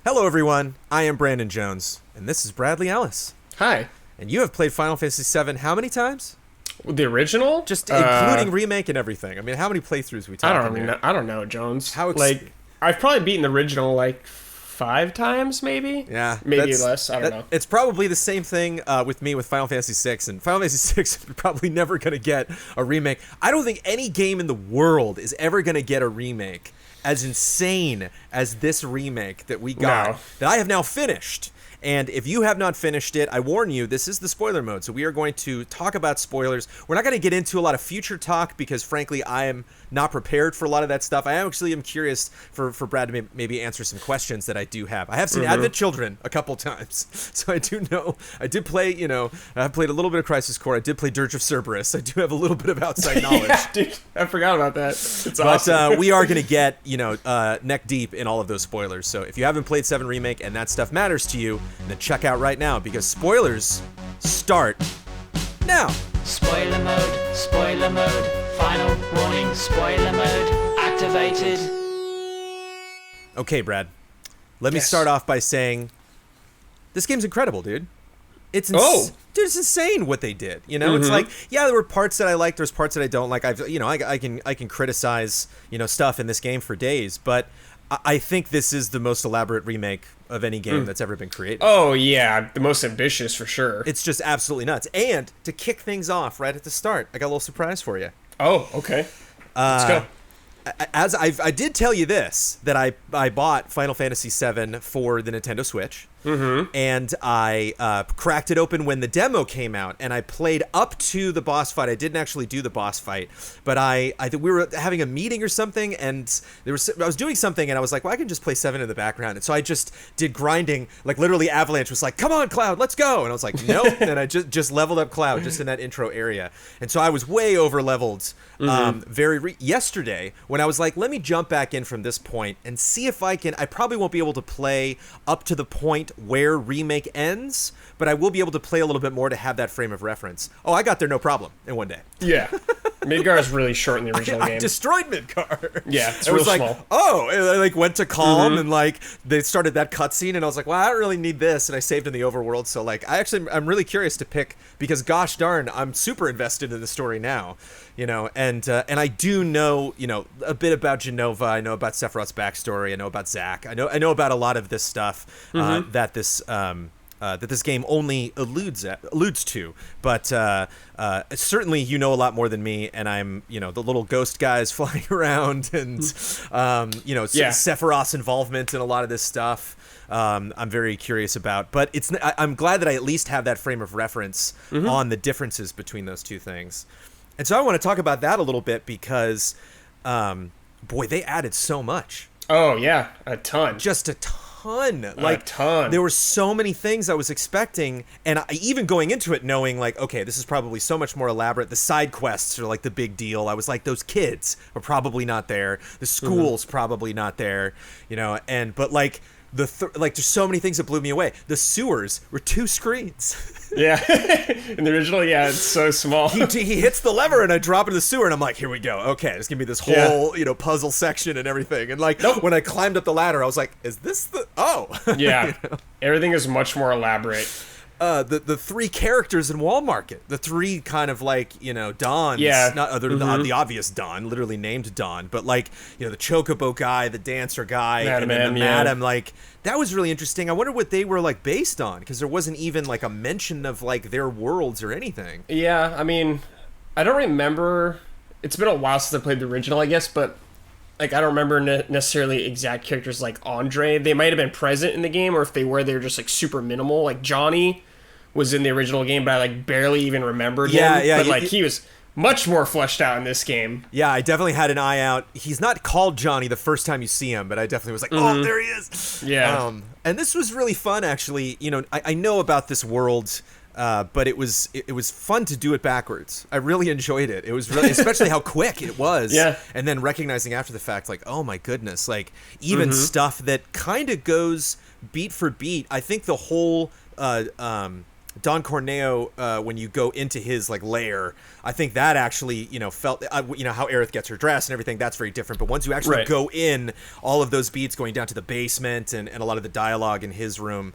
Hello, everyone. I am Brandon Jones, and this is Bradley Ellis. Hi. And you have played Final Fantasy VII how many times? The original? Just including remake and everything. I mean, how many playthroughs are we talking I don't know, Jones. How I've probably beaten the original like 5 times, maybe. Yeah, maybe less. I don't know. It's probably the same thing with me with Final Fantasy VI, and Final Fantasy VI is probably never going to get a remake. I don't think any game in the world is ever going to get a remake as insane as this remake that we got, that I have now finished. And if you have not finished it, I warn you, this is the spoiler mode. So we are going to talk about spoilers. We're not going to get into a lot of future talk because, frankly, I am not prepared for a lot of that stuff. I actually am curious for Brad to maybe answer some questions that I do have. I have seen Advent Children a couple times. So I do know. I did play, I played a little bit of Crisis Core. I did play Dirge of Cerberus. I do have a little bit of outside knowledge. Yeah, dude, I forgot about that. It's awesome. But we are going to get, neck deep in all of those spoilers. So if you haven't played 7 Remake and that stuff matters to you, then check out right now, because spoilers start now. Spoiler mode, final warning, spoiler mode activated. Okay, Brad, let me start off by saying this game's incredible, dude. Dude, it's insane what they did. It's like, yeah, there were parts that I liked, there's parts that I don't like. I can criticize, stuff in this game for days, but I think this is the most elaborate remake of any game that's ever been created. Oh, yeah. The most ambitious, for sure. It's just absolutely nuts. And to kick things off right at the start, I got a little surprise for you. Oh, okay. Let's go. As I did tell you this, that I bought Final Fantasy VII for the Nintendo Switch. And I cracked it open when the demo came out, and I played up to the boss fight. I didn't actually do the boss fight, but I think we were having a meeting or something, and I was doing something, and I was like, well, I can just play 7 in the background. And so I just did grinding, like literally Avalanche was like, come on, Cloud, let's go. And I was like, nope. And I just leveled up Cloud just in that intro area. And so I was way over leveled yesterday when I was like, let me jump back in from this point and see if I probably won't be able to play up to the point where Remake ends, but I will be able to play a little bit more to have that frame of reference. Oh, I got there no problem in one day. Yeah. Midgar is really short in the original game. I destroyed Midgar. Yeah, it's real small. Like, oh, and I went to Calm, and they started that cutscene, and I was like, well, I don't really need this, and I saved in the overworld. So I'm really curious to pick, because gosh darn, I'm super invested in the story now, and I do know, a bit about Genova. I know about Sephiroth's backstory. I know about Zack. I know about a lot of this stuff that this game only alludes to, but certainly you know a lot more than me, and I'm the little ghost guys flying around, and Sephiroth's involvement in a lot of this stuff. I'm very curious about, but I'm glad that I at least have that frame of reference on the differences between those two things, and so I want to talk about that a little bit because, boy, they added so much. Oh yeah, a ton. Just a ton. A ton. There were so many things I was expecting, and even going into it knowing like, okay, this is probably so much more elaborate. The side quests are like the big deal. I was like, those kids are probably not there. The school's probably not there, but like there's so many things that blew me away. The sewers were 2 screens. Yeah. In the original, yeah, it's so small. He hits the lever and I drop into the sewer and I'm like, here we go. Okay, there's gonna be this whole, puzzle section and everything. And when I climbed up the ladder, I was like, is this the Yeah. Everything is much more elaborate. The 3 characters in Wall Market, the 3 kind of Dons, not other than the obvious Don, literally named Don, but the Chocobo guy, the dancer guy, and then the Madam, that was really interesting. I wonder what they were based on, because there wasn't even a mention of their worlds or anything. Yeah, I mean, I don't remember. It's been a while since I played the original, I guess, but I don't remember necessarily exact characters like Andre. They might have been present in the game, or if they were, they were just super minimal. Like Johnny was in the original game, but I barely even remembered him. Yeah. But he was much more fleshed out in this game. Yeah, I definitely had an eye out. He's not called Johnny the first time you see him, but I definitely was like, oh, there he is. Yeah. And this was really fun, actually. I know about this world, but it was fun to do it backwards. I really enjoyed it. It was really, especially how quick it was. Yeah. And then recognizing after the fact, oh my goodness, even stuff that kind of goes beat for beat. I think the whole Don Corneo, when you go into his like lair, I think that actually, felt, how Aerith gets her dress and everything, that's very different. But once you actually go in, all of those beats going down to the basement and a lot of the dialogue in his room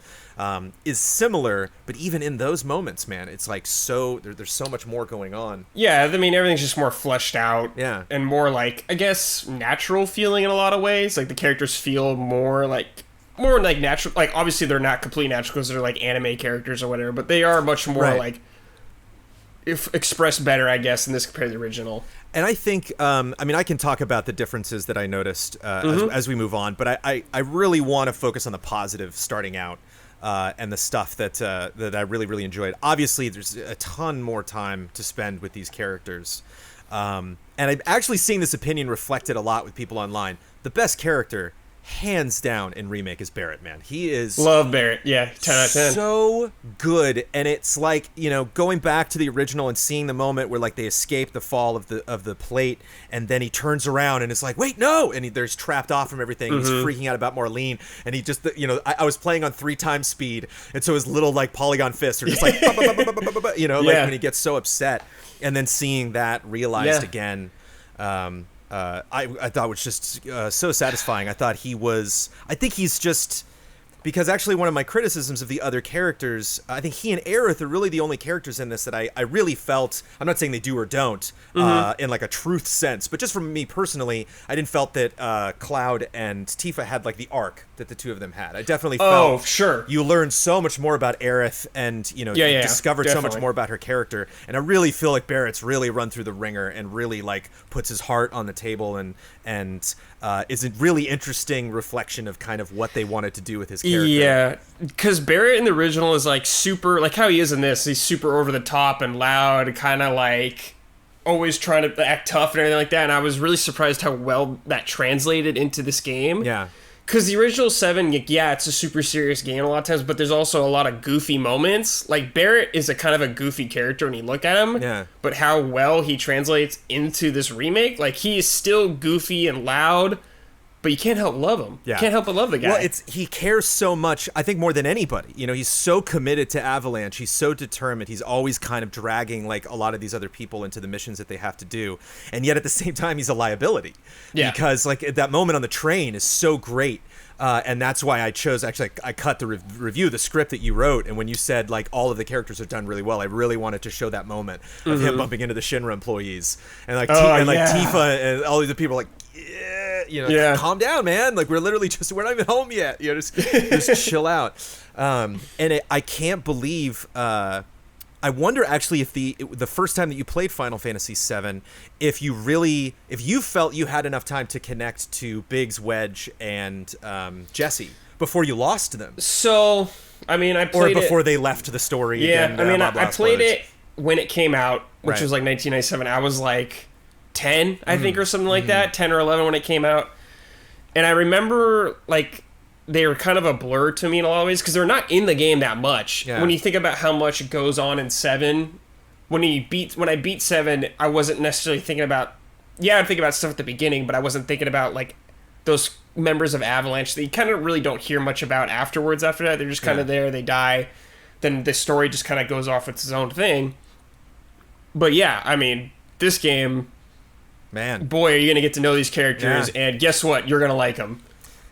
is similar. But even in those moments, man, it's like there's so much more going on. Yeah, I mean, everything's just more fleshed out. Yeah. And more like, I guess, natural feeling in a lot of ways. Like the characters feel more like natural. Like obviously they're not completely natural because they're like anime characters or whatever, but they are much more like expressed better, I guess, in this compared to the original. And I think, I can talk about the differences that I noticed as we move on, but I really want to focus on the positive starting out and the stuff that I really, really enjoyed. Obviously, there's a ton more time to spend with these characters. And I'm actually seeing this opinion reflected a lot with people online. The best character, hands down, in Remake is Barrett, man. He is... Love Barrett, yeah, 10 out of 10. So good, and it's like, going back to the original and seeing the moment where, like, they escape the fall of the plate, and then he turns around and it's like, wait, no! And there's trapped off from everything. He's freaking out about Marlene, and he just, I was playing on 3x speed, and so his little, like, polygon fists are just like, when he gets so upset, and then seeing that realized again, I thought was just so satisfying. I think he's just, because actually one of my criticisms of the other characters, I think he and Aerith are really the only characters in this that I really felt, I'm not saying they do or don't, in like a truth sense, but just from me personally, I didn't felt that Cloud and Tifa had like the arc that the two of them had. I definitely felt you learned so much more about Aerith and, discovered so much more about her character. And I really feel like Barrett's really run through the ringer and really like puts his heart on the table and is a really interesting reflection of kind of what they wanted to do with his character. Yeah, because Barrett in the original is like super, like how he is in this, he's super over the top and loud, kind of like always trying to act tough and everything like that. And I was really surprised how well that translated into this game. Yeah. Because the original 7, it's a super serious game a lot of times, but there's also a lot of goofy moments. Like, Barrett is a kind of a goofy character when you look at him. Yeah. But how well he translates into this remake, like, he is still goofy and loud, but you can't help love him. Yeah. You can't help but love the guy. Well, he cares so much, I think more than anybody. He's so committed to Avalanche. He's so determined. He's always kind of dragging like a lot of these other people into the missions that they have to do. And yet at the same time, he's a liability. Yeah. Because like that moment on the train is so great. And that's why I chose, actually, I cut the review, the script that you wrote, and when you said, like, all of the characters are done really well, I really wanted to show that moment of him bumping into the Shinra employees. And, like, Tifa and all these other people are like, calm down, man. Like, we're not even home yet. Just chill out. I can't believe... I wonder actually if the first time that you played Final Fantasy VII, if you felt you had enough time to connect to Biggs, Wedge, and Jesse before you lost them. So, I mean, I played before they left the story. Yeah, again, I mean, I played it when it came out, which was like 1997. I was like 10, I think, or something like that, 10 or 11 when it came out. And I remember, like, they were kind of a blur to me in a lot of ways because they're not in the game that much. Yeah. When you think about how much goes on in 7, when I beat 7, I wasn't necessarily thinking about... Yeah, I'd think about stuff at the beginning, but I wasn't thinking about, like, those members of Avalanche that you kind of really don't hear much about afterwards after that. They're just kind of there, they die, then the story just kind of goes off its own thing. But yeah, I mean, this game... Man. Boy, are you going to get to know these characters, and guess what? You're going to like them.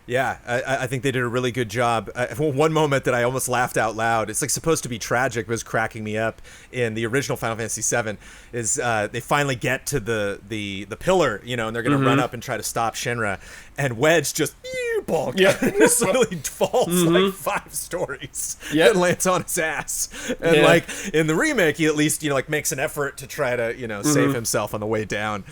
Yeah, I think they did a really good job. One moment that I almost laughed out loud, it's like supposed to be tragic, but it was cracking me up in the original Final Fantasy VII, is they finally get to the pillar, and they're going to run up and try to stop Shinra, and Wedge just bonk, suddenly falls like 5 stories and lands on his ass. And like in the remake, he at least like makes an effort to try to save himself on the way down.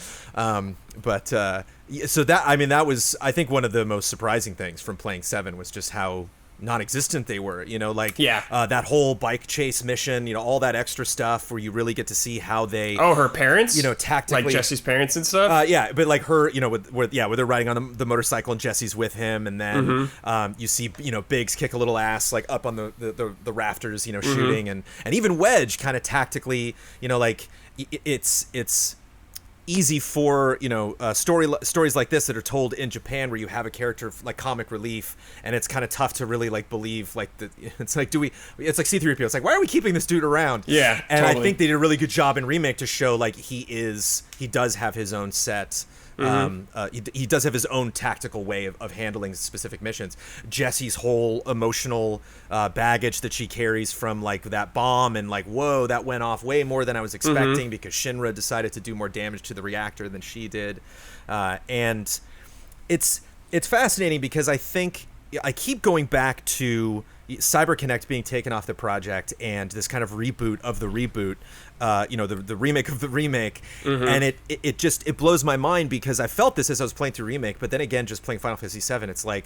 So that was, I think, one of the most surprising things from playing 7 was just how non-existent they were, that whole bike chase mission, all that extra stuff where you really get to see how they... Oh, her parents? Tactically... Like Jesse's parents and stuff? Yeah, but like her, where they're riding on the motorcycle and Jesse's with him, and then you see, Biggs kick a little ass, like up on the rafters, shooting, and even Wedge kind of tactically, it's... easy for stories like this that are told in Japan, where you have a character like comic relief, and it's kind of tough to really like believe like it's like it's like C-3PO. It's like, why are we keeping this dude around? Yeah, and totally. I think they did a really good job in Remake to show like he does have his own set. He does have his own tactical way of handling specific missions. Jessie's whole emotional baggage that she carries from like that bomb, and like, whoa, that went off way more than I was expecting because Shinra decided to do more damage to the reactor than she did. And it's fascinating because I think I keep going back to CyberConnect being taken off the project and this kind of reboot of the reboot, the remake of the remake. And it blows my mind because I felt this as I was playing through Remake, but then again, just playing Final Fantasy VII, it's like,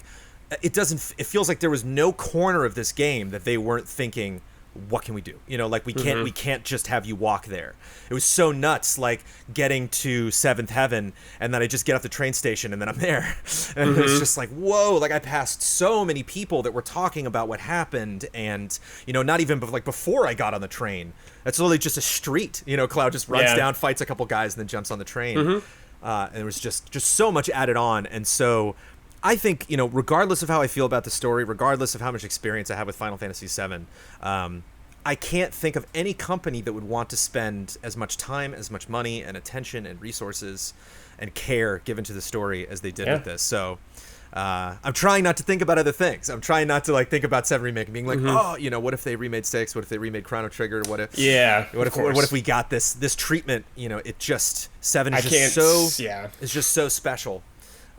it feels like there was no corner of this game that they weren't thinking, what can we do? Like we can't just have you walk there. It was so nuts, like getting to Seventh Heaven and then I just get off the train station and then I'm there. And it's just like, whoa, like I passed so many people that were talking about what happened, and not even like before I got on the train. That's literally just a street. Cloud just runs down, fights a couple guys, and then jumps on the train. And there was just so much added on. And so I think, regardless of how I feel about the story, regardless of how much experience I have with Final Fantasy VII, I can't think of any company that would want to spend as much time, as much money and attention and resources and care given to the story as they did with this. So I'm trying not to think about other things. I'm trying not to like think about 7 Remake and being like, what if they remade 6? What if they remade Chrono Trigger? What if we got this treatment? It just 7 is it's just so special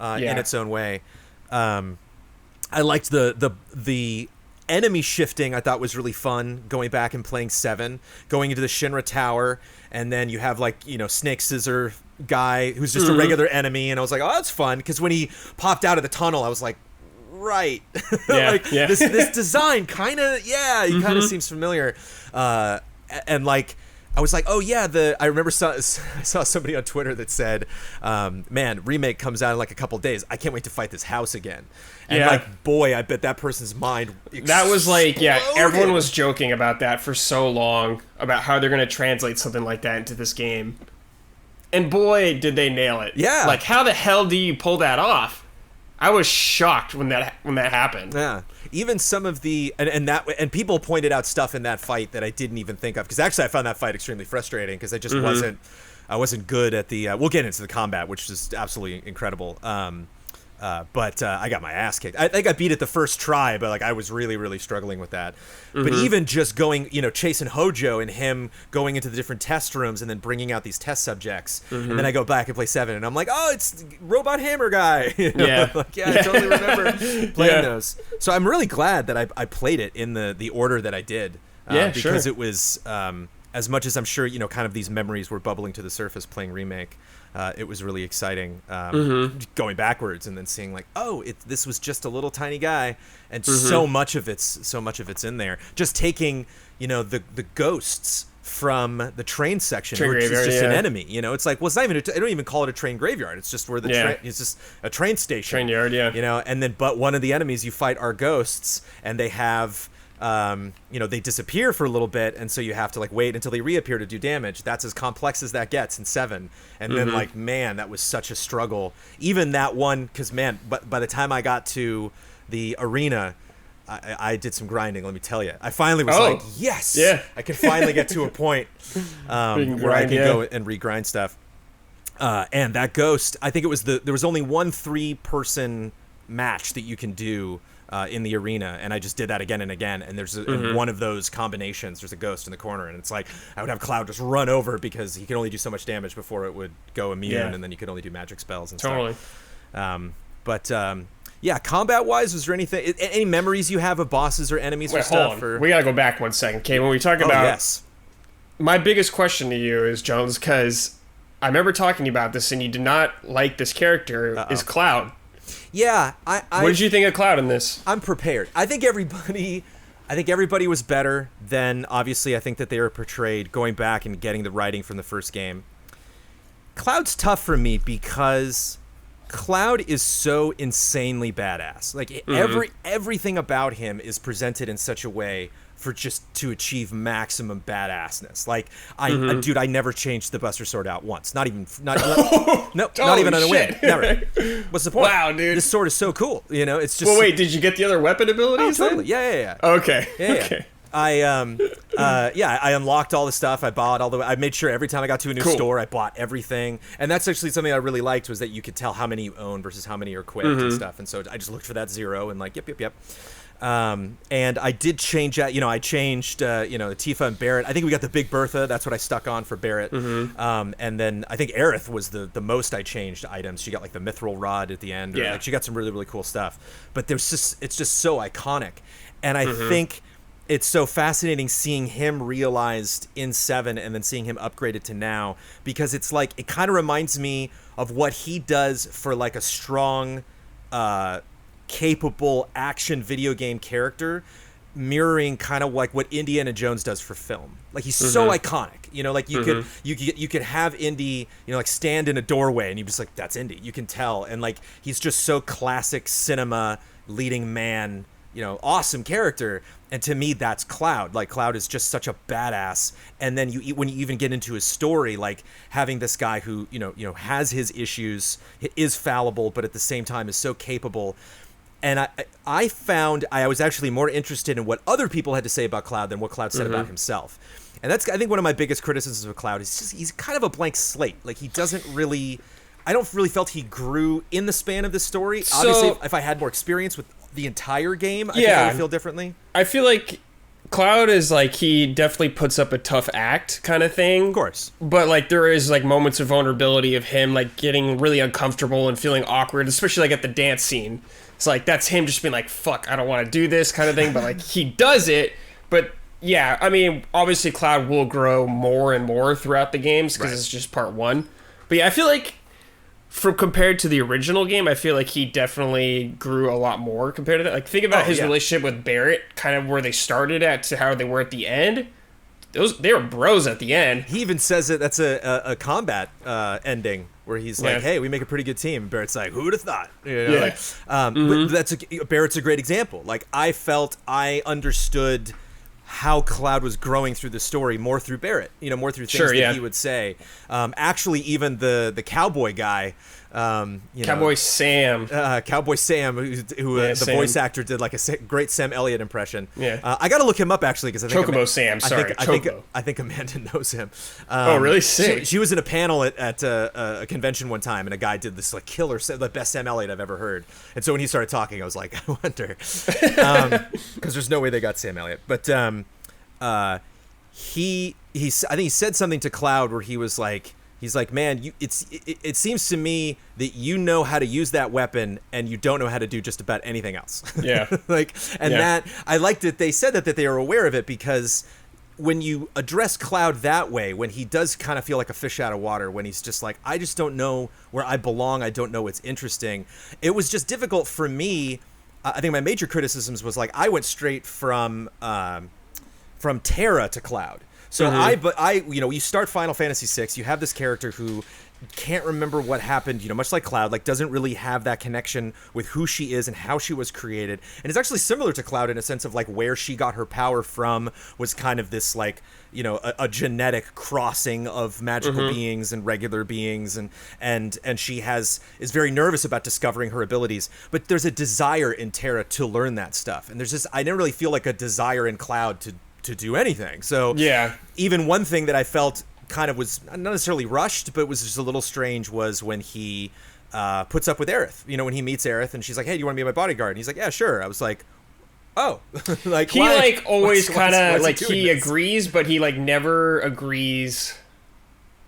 in its own way. I liked the enemy shifting. I thought was really fun, going back and playing 7, going into the Shinra Tower, and then you have like Snake Scissor guy who's just a regular enemy, and I was like, oh, that's fun, because when he popped out of the tunnel I was like, right. This design kind of he kind of seems familiar, and like I was like, oh yeah, I remember I saw somebody on Twitter that said, man, Remake comes out in like a couple days. I can't wait to fight this house again. And like, boy, I bet that person's mind exploded. That was like, everyone was joking about that for so long, about how they're going to translate something like that into this game. And boy, did they nail it. Yeah. Like, how the hell do you pull that off? I was shocked when that happened. Yeah. Even some of the and people pointed out stuff in that fight that I didn't even think of, because actually I found that fight extremely frustrating because I just wasn't good at the we'll get into the combat, which is absolutely incredible. But I got my ass kicked. I think I beat it the first try, but like I was really, really struggling with that. But even just going, chasing Hojo and him going into the different test rooms and then bringing out these test subjects, and then I go back and play 7, and I'm like, oh, it's Robot Hammer guy. I totally remember playing those. So I'm really glad that I played it in the order that I did. Because it was as much as I'm sure kind of these memories were bubbling to the surface playing Remake. It was really exciting going backwards and then seeing like, oh, this was just a little tiny guy, and so much of it's in there. Just taking the ghosts from the train section, which is just an enemy. It's like, well, it's not even. I don't even call it a train graveyard. It's just where the train. It's just a train station. Train yard, and then but one of the enemies you fight are ghosts, and they have. They disappear for a little bit, and so you have to like wait until they reappear to do damage. That's as complex as that gets in 7. And then like, man, that was such a struggle. Even that one, because man, but by the time I got to the arena, I did some grinding. Let me tell you, I finally was like, yes, I can finally get to a point where I can go and regrind stuff. And that ghost, I think it was there was only one 3-person match that you can do. In the arena, and I just did that again and again, and there's in one of those combinations there's a ghost in the corner, and it's like I would have Cloud just run over because he can only do so much damage before it would go immune, and then you could only do magic spells and stuff. Combat wise, was there anything, any memories you have of bosses or enemies or stuff? We gotta go back 1 second, okay? When we talk about my biggest question to you is, Jones, because I remember talking about this and you did not like this character, is Cloud. Yeah, what did you think of Cloud in this? I'm prepared. I think everybody was better than, obviously, I think that they were portrayed going back and getting the writing from the first game. Cloud's tough for me because Cloud is so insanely badass. Like everything about him is presented in such a way for just to achieve maximum badassness. Like dude, I never changed the Buster Sword out once. Not even not even on a whim. Never. What's the point? Wow, dude. This sword is so cool. You know, it's just. Well, wait, did you get the other weapon abilities? Oh, totally. Yeah. Okay. Yeah. Okay. I unlocked all the stuff. I bought all the. I made sure every time I got to a new store, I bought everything, and that's actually something I really liked was that you could tell how many you own versus how many are equipped and stuff. And so I just looked for that 0 and like yep. And I did change that. You know, I changed Tifa and Barrett. I think we got the Big Bertha. That's what I stuck on for Barrett. And then I think Aerith was the most I changed items. She got like the Mithril Rod at the end. Like, she got some really, really cool stuff. But it's just so iconic, and I think. It's so fascinating seeing him realized in 7 and then seeing him upgraded to now, because it's like it kind of reminds me of what he does for like a strong, capable action video game character, mirroring kind of like what Indiana Jones does for film. Like he's so iconic, you know, like you could have Indy, you know, like stand in a doorway and you're just like, that's Indy. You can tell. And like he's just so classic cinema leading man, you know, awesome character. And to me, that's Cloud. Like Cloud is just such a badass. And then when you even get into his story, like having this guy who, you know, has his issues, is fallible, but at the same time is so capable. And I found I was actually more interested in what other people had to say about Cloud than what Cloud said about himself. And that's, I think, one of my biggest criticisms of Cloud is he's kind of a blank slate. Like he doesn't really, I don't really felt he grew in the span of the story. So, obviously, if I had more experience with the entire game, I think I would feel differently. I feel like Cloud is like, he definitely puts up a tough act kind of thing. Of course. But like there is like moments of vulnerability of him like getting really uncomfortable and feeling awkward, especially like at the dance scene. It's like that's him just being like, fuck, I don't want to do this kind of thing. But like he does it. But yeah, I mean, obviously Cloud will grow more and more throughout the games because it's just part 1. But yeah, I feel like from compared to the original game, I feel like he definitely grew a lot more compared to that. Like think about his relationship with Barrett, kind of where they started at to how they were at the end. They were bros at the end. He even says that that's a combat ending where he's like, "Hey, we make a pretty good team." And Barrett's like, "Who would have thought?" You know, but Barrett's a great example. Like I felt I understood how Cloud was growing through the story more through Barrett, you know, more through things that he would say. Actually, even the cowboy guy, Cowboy Sam, who the Sam. voice actor did like a great Sam Elliott impression. Yeah, I got to look him up actually because I think Chocobo Sam. Sorry, I think Amanda knows him. Oh, really? Sick. She was in a panel at a convention one time, and a guy did this like killer, the best Sam Elliott I've ever heard. And so when he started talking, I was like, I wonder, because there's no way they got Sam Elliott, but. I think he said something to Cloud where he was like, he's like, man, it seems to me that you know how to use that weapon and you don't know how to do just about anything else. Yeah. That I liked it. They said that they are aware of it because when you address Cloud that way, when he does kind of feel like a fish out of water, when he's just like, I just don't know where I belong. I don't know what's interesting. It was just difficult for me. I think my major criticisms was like, I went straight from Terra to Cloud. So you start Final Fantasy VI, you have this character who can't remember what happened, you know, much like Cloud, like doesn't really have that connection with who she is and how she was created. And it's actually similar to Cloud in a sense of like where she got her power from was kind of this like, you know, a genetic crossing of magical beings and regular beings, and she is very nervous about discovering her abilities. But there's a desire in Terra to learn that stuff. And I didn't really feel like a desire in Cloud to do anything. So even one thing that I felt kind of was not necessarily rushed, but was just a little strange was when he puts up with Aerith. You know, when he meets Aerith and she's like, "Hey, do you want to be my bodyguard?" And he's like, "Yeah, sure." I was like, "Oh," like he like always kind of like he agrees, but he like never agrees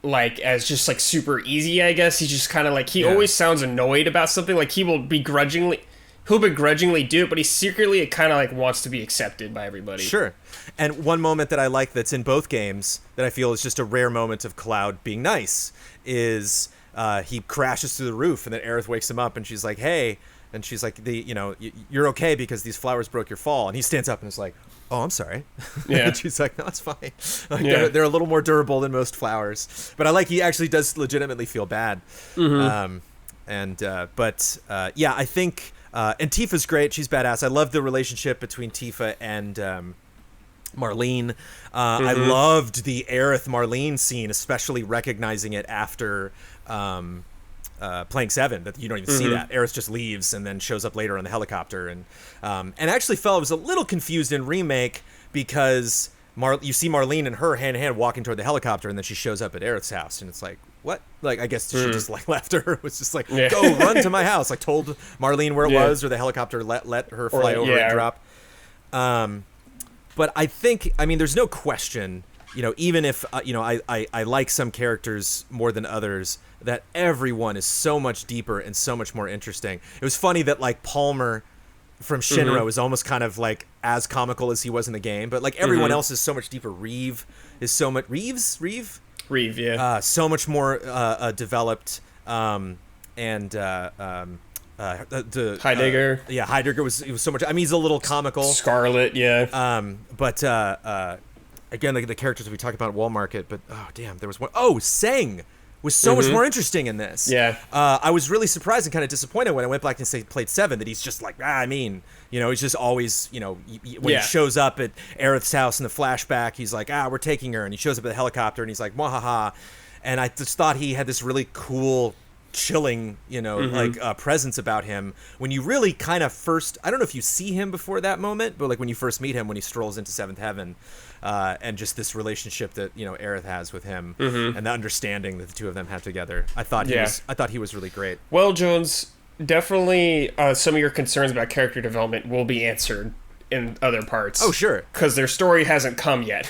like as just like super easy. I guess he's just kind of like he always sounds annoyed about something. Like he'll begrudgingly do it, but he secretly kind of like wants to be accepted by everybody. Sure. And one moment that I like that's in both games that I feel is just a rare moment of Cloud being nice is he crashes through the roof and then Aerith wakes him up and she's like, "Hey," and she's like, "You're okay because these flowers broke your fall." And he stands up and is like, "Oh, I'm sorry." Yeah. And she's like, "No, it's fine." Like they're a little more durable than most flowers. But I like he actually does legitimately feel bad. And yeah, I think and Tifa's great. She's badass. I love the relationship between Tifa and Marlene. I loved the Aerith Marlene scene, especially recognizing it after playing 7, that you don't even see that. Aerith just leaves and then shows up later on the helicopter. And actually felt I was a little confused in Remake because you see Marlene and her hand in hand walking toward the helicopter, and then she shows up at Aerith's house, and it's like, what? Like, I guess she just like left her. It was just like, go run to my house. Like, told Marlene where it was, or the helicopter let her fly over and drop. But I think, I mean, there's no question, even if, I like some characters more than others, that everyone is so much deeper and so much more interesting. It was funny that, like, Palmer from Shinra is almost kind of, like, as comical as he was in the game, but, like, everyone else is so much deeper. Reeve is so much... Reeve, yeah. So much more developed, Heidegger. Heidegger was so much. I mean, he's a little comical. Scarlet, yeah. But again, the characters that we talked about at Wall Market. But oh damn, there was one. Oh, Seng was so much more interesting in this. Yeah. I was really surprised and kind of disappointed when I went back and played 7 that he's just like, he's just always, when he shows up at Aerith's house in the flashback, he's like, we're taking her, and he shows up at the helicopter and he's like, mwahaha, and I just thought he had this really cool, chilling, presence about him when you really kind of first, I don't know if you see him before that moment, but like when you first meet him, when he strolls into 7th Heaven, and just this relationship that, Aerith has with him, and the understanding that the two of them have together. I thought he was really great. Well, Jones, definitely some of your concerns about character development will be answered in other parts. Oh, sure. Because their story hasn't come yet.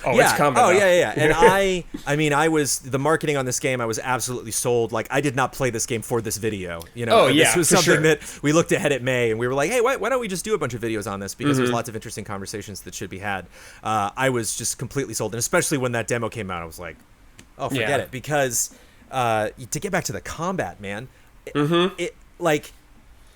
It's coming. Yeah. And I was the marketing on this game. I was absolutely sold. Like, I did not play this game for this video. This was something that we looked ahead at May, and we were like, hey, why don't we just do a bunch of videos on this? Because there's lots of interesting conversations that should be had. I was just completely sold, and especially when that demo came out, I was like, oh, forget it. Because to get back to the combat, man,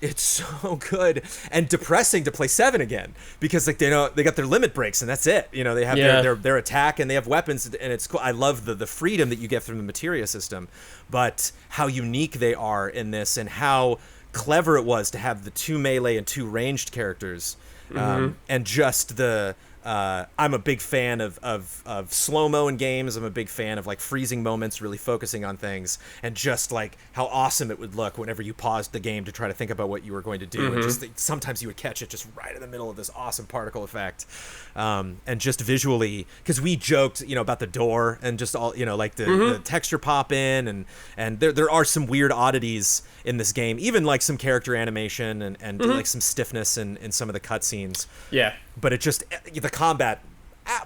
it's so good and depressing to play 7 again, because like they got their limit breaks and that's it. They have their attack and they have weapons, and it's cool. I love the freedom that you get from the materia system, but how unique they are in this and how clever it was to have the 2 melee and 2 ranged characters, and just the I'm a big fan of slow-mo in games. I'm a big fan of like freezing moments, really focusing on things, and just like how awesome it would look whenever you paused the game to try to think about what you were going to do. And just sometimes you would catch it just right in the middle of this awesome particle effect. And just visually, because we joked, about the door and just all, like the texture pop in, and there are some weird oddities in this game, even like some character animation and like some stiffness in some of the cutscenes. Yeah. But it just, the combat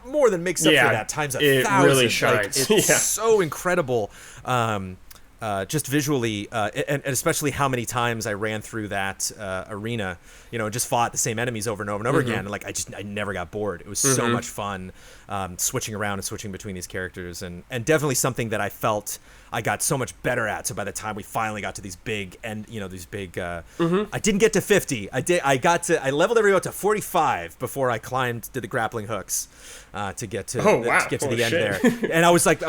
more than makes up for that times 1,000. It really shines. Like, it's so incredible. Just visually, and especially how many times I ran through that arena, just fought the same enemies over and over and over again. And like, I never got bored. It was so much fun, switching around and switching between these characters, and definitely something that I felt I got so much better at. So by the time we finally got to these big, I didn't get to 50. I leveled everyone up to 45 before I did the grappling hooks, to get to the end there. And I was like,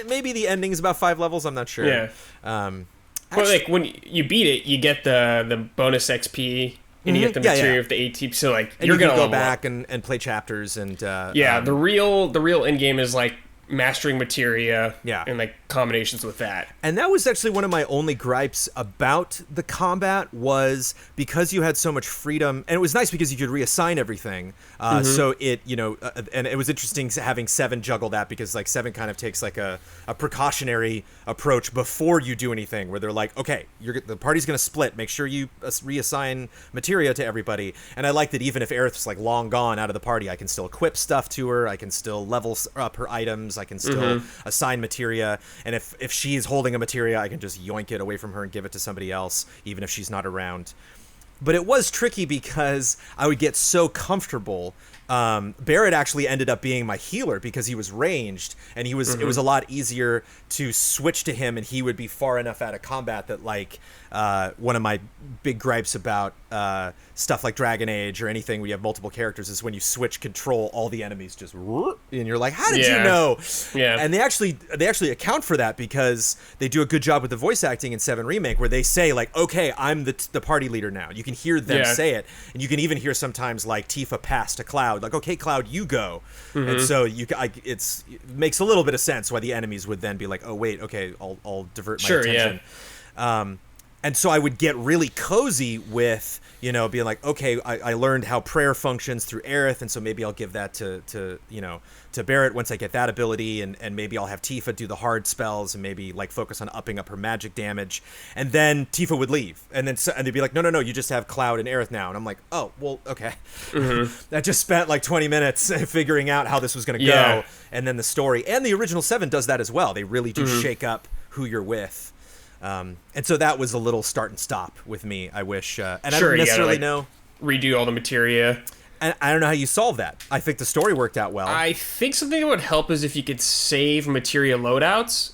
maybe the ending is about 5 levels. I'm not sure. Yeah. But like when you beat it, you get the bonus XP. And you get the material of the ATP, so like you're gonna go back and play chapters and the real end game is like mastering materia, and like combinations with that. And that was actually one of my only gripes about the combat, was because you had so much freedom, and it was nice because you could reassign everything. So it, and it was interesting having 7 juggle that, because like 7 kind of takes like a precautionary approach before you do anything, where they're like, okay, the party's gonna split, make sure you reassign materia to everybody. And I like that even if Aerith's like long gone out of the party, I can still equip stuff to her, I can still level up her items, I can still assign materia, and if she's holding a materia, I can just yoink it away from her and give it to somebody else, even if she's not around. But it was tricky because I would get so comfortable. Barrett actually ended up being my healer because he was ranged, and it was a lot easier to switch to him, and he would be far enough out of combat that like one of my big gripes about stuff like Dragon Age or anything where you have multiple characters is when you switch control, all the enemies just and you're like, how did you know? Yeah. And they actually account for that because they do a good job with the voice acting in 7 Remake where they say like, okay, I'm the party leader now. You can hear them say it, and you can even hear sometimes like Tifa pass to Cloud, like, okay, Cloud, you go. And so it makes a little bit of sense why the enemies would then be like, oh wait, okay, I'll divert my attention. And so I would get really cozy with, being like, okay, I learned how prayer functions through Aerith, and so maybe I'll give that to Barrett once I get that ability, and maybe I'll have Tifa do the hard spells, and maybe like focus on upping up her magic damage, and then Tifa would leave, and they'd be like, no, you just have Cloud and Aerith now, and I'm like, oh, well, okay. I just spent like 20 minutes figuring out how this was going to go, and then the story, and the original 7 does that as well. They really do shake up who you're with. And so that was a little start and stop with me, I wish. And I don't necessarily know. Redo all the materia. And I don't know how you solve that. I think the story worked out well. I think something that would help is if you could save materia loadouts.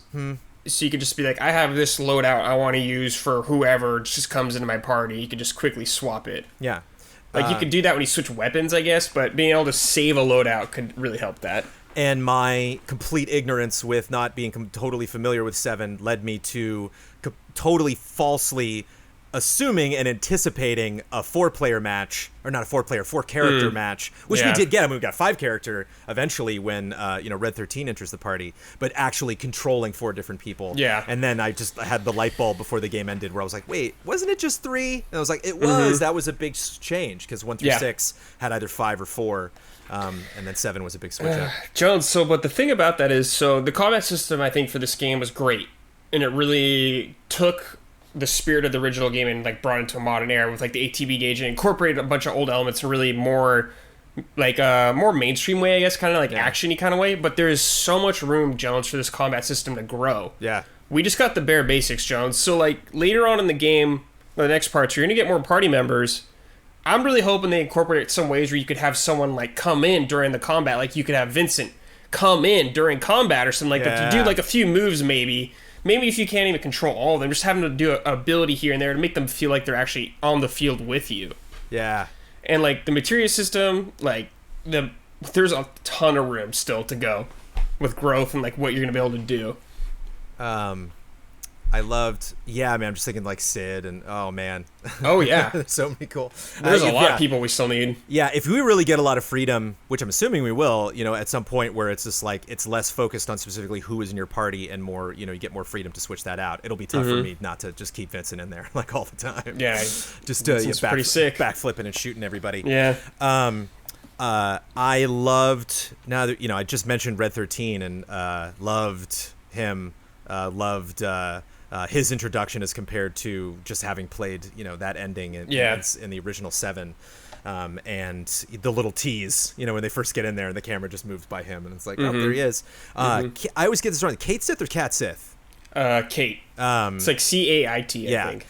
So you could just be like, I have this loadout I want to use for whoever just comes into my party. You could just quickly swap it. Yeah. Like, you could do that when you switch weapons, I guess, but being able to save a loadout could really help that. And my complete ignorance with not being totally familiar with 7 led me to totally falsely assuming and anticipating a 4-player match, or not a 4-character match, which we did get. I mean, we got 5-character eventually when Red 13 enters the party, but actually controlling 4 different people. Yeah. And then I had the light bulb before the game ended where I was like, wait, wasn't it just 3? And I was like, it was. That was a big change because 1 through 6 had either 5 or 4. And then 7 was a big switch up. Jones, but the thing about that is, the combat system, I think, for this game was great. And it really took the spirit of the original game and like brought it into a modern era with like the ATB gauge and incorporated a bunch of old elements in really more like more mainstream way, I guess, kind of like action-y kind of way. But there is so much room, Jones, for this combat system to grow. Yeah. We just got the bare basics, Jones. So like later on in the game, the next parts, you're going to get more party members. I'm really hoping they incorporate some ways where you could have someone like come in during the combat. Like you could have Vincent come in during combat or something like that. To do like a few moves maybe. Maybe if you can't even control all of them, just having to do an ability here and there to make them feel like they're actually on the field with you. Yeah. And like the materia system, like there's a ton of room still to go with growth and like what you're going to be able to do. I loved, I'm just thinking like Sid and, oh man. Oh yeah. There's so many cool. There's a lot of people we still need. Yeah, if we really get a lot of freedom, which I'm assuming we will, at some point where it's just like, it's less focused on specifically who is in your party and more, you get more freedom to switch that out. It'll be tough for me not to just keep Vincent in there like all the time. Yeah. Just to pretty sick. Backflipping and shooting everybody. Yeah. I loved, now that, I just mentioned Red 13 and loved him, loved his introduction as compared to just having played, that ending in the original 7. And the little tease, when they first get in there and the camera just moves by him and it's like, oh, there he is. I always get this wrong. Kate Sith or Cat Sith? Kate. It's like C-A-I-T, I think.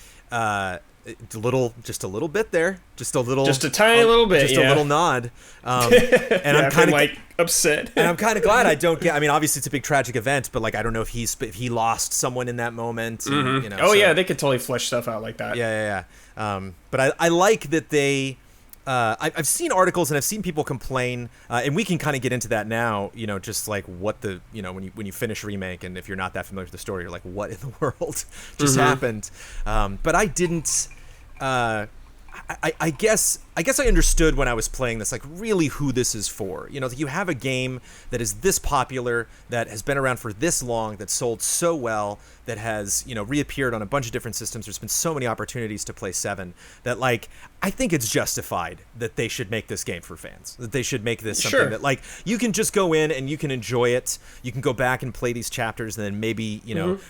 Just a little bit there, just a tiny little bit, just a little nod, and I'm kind of like upset, and I'm kind of glad I don't get. I mean, obviously it's a big tragic event, but like I don't know if he lost someone in that moment. And, they could totally flesh stuff out like that. Yeah. But I like that they. I've seen articles and I've seen people complain, and we can kind of get into that now. Just like what the when you finish Remake, and if you're not that familiar with the story, you're like, what in the world just happened? But I didn't. I guess I understood when I was playing this, like really who this is for. You have a game that is this popular, that has been around for this long, that sold so well, that has, reappeared on a bunch of different systems. There's been so many opportunities to play 7 that like, I think it's justified that they should make this game for fans, that they should make this something that like, you can just go in and you can enjoy it. You can go back and play these chapters and then maybe,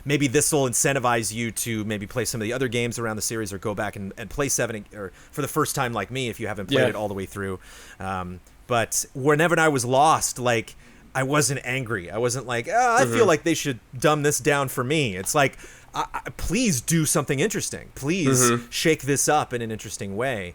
maybe this will incentivize you to maybe play some of the other games around the series or go back and play 7 or for the first time like me, if you haven't played it all the way through. But whenever I was lost, like, I wasn't angry. I wasn't like, I feel like they should dumb this down for me. It's like, please do something interesting. Please shake this up in an interesting way.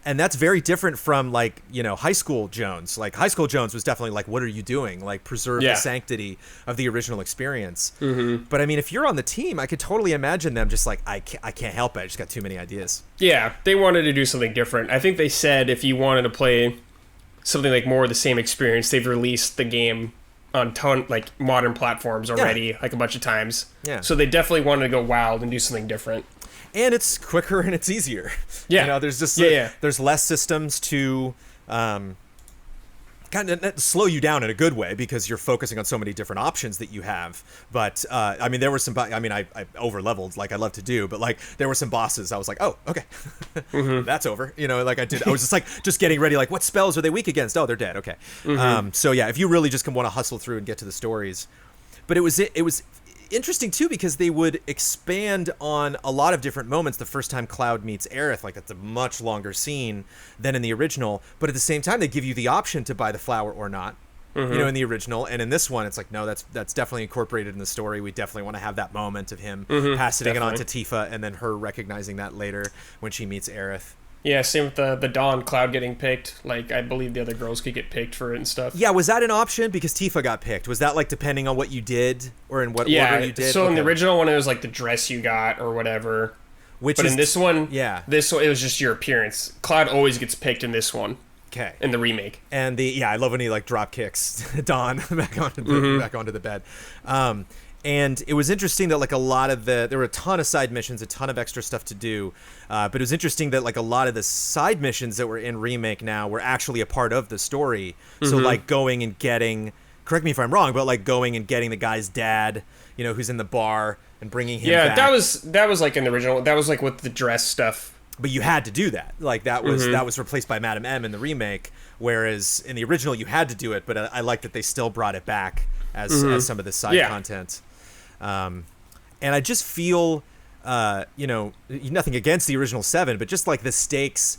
And that's very different from like, high school Jones. Like high school Jones was definitely like, what are you doing? Like preserve the sanctity of the original experience. But I mean, if you're on the team, I could totally imagine them just like, I can't help it. I just got too many ideas. Yeah, they wanted to do something different. I think they said if you wanted to play something like more of the same experience, they've released the game on like modern platforms already, like a bunch of times. Yeah. So they definitely wanted to go wild and do something different. And it's quicker and it's easier. Yeah. There's just there's less systems to kind of slow you down in a good way because you're focusing on so many different options that you have. But I mean, there were some. I mean, I over leveled like I love to do, but like there were some bosses. I was like, oh, okay, that's over. Like I was just like getting ready. Like, what spells are they weak against? Oh, they're dead. Okay. So yeah, if you really just want to hustle through and get to the stories, but it was interesting too because they would expand on a lot of different moments the first time Cloud meets Aerith. Like that's a much longer scene than in the original, but at the same time they give you the option to buy the flower or not, in the original. And in this one it's like, no, that's definitely incorporated in the story. We definitely want to have that moment of him passing it on to Tifa and then her recognizing that later when she meets Aerith. Yeah, same with the Dawn Cloud getting picked. Like, I believe the other girls could get picked for it and stuff. Yeah, was that an option? Because Tifa got picked. Was that, like, depending on what you did or in what order you did? So in the original one, it was, like, the dress you got or whatever. But in this one, it was just your appearance. Cloud always gets picked in this one. Okay. In the remake. And I love when he, like, drop kicks Dawn back onto the bed. And it was interesting that like a lot of there were a ton of side missions, a ton of extra stuff to do. But it was interesting that like a lot of the side missions that were in Remake now were actually a part of the story. So like going and getting, correct me if I'm wrong, but like going and getting the guy's dad, who's in the bar and bringing him back. that was like in the original. That was like with the dress stuff. But you had to do that. Like that was replaced by Madam M in the remake, whereas in the original you had to do it. But I like that they still brought it back as some of the side content. And I just feel, nothing against the original 7, but just like the stakes.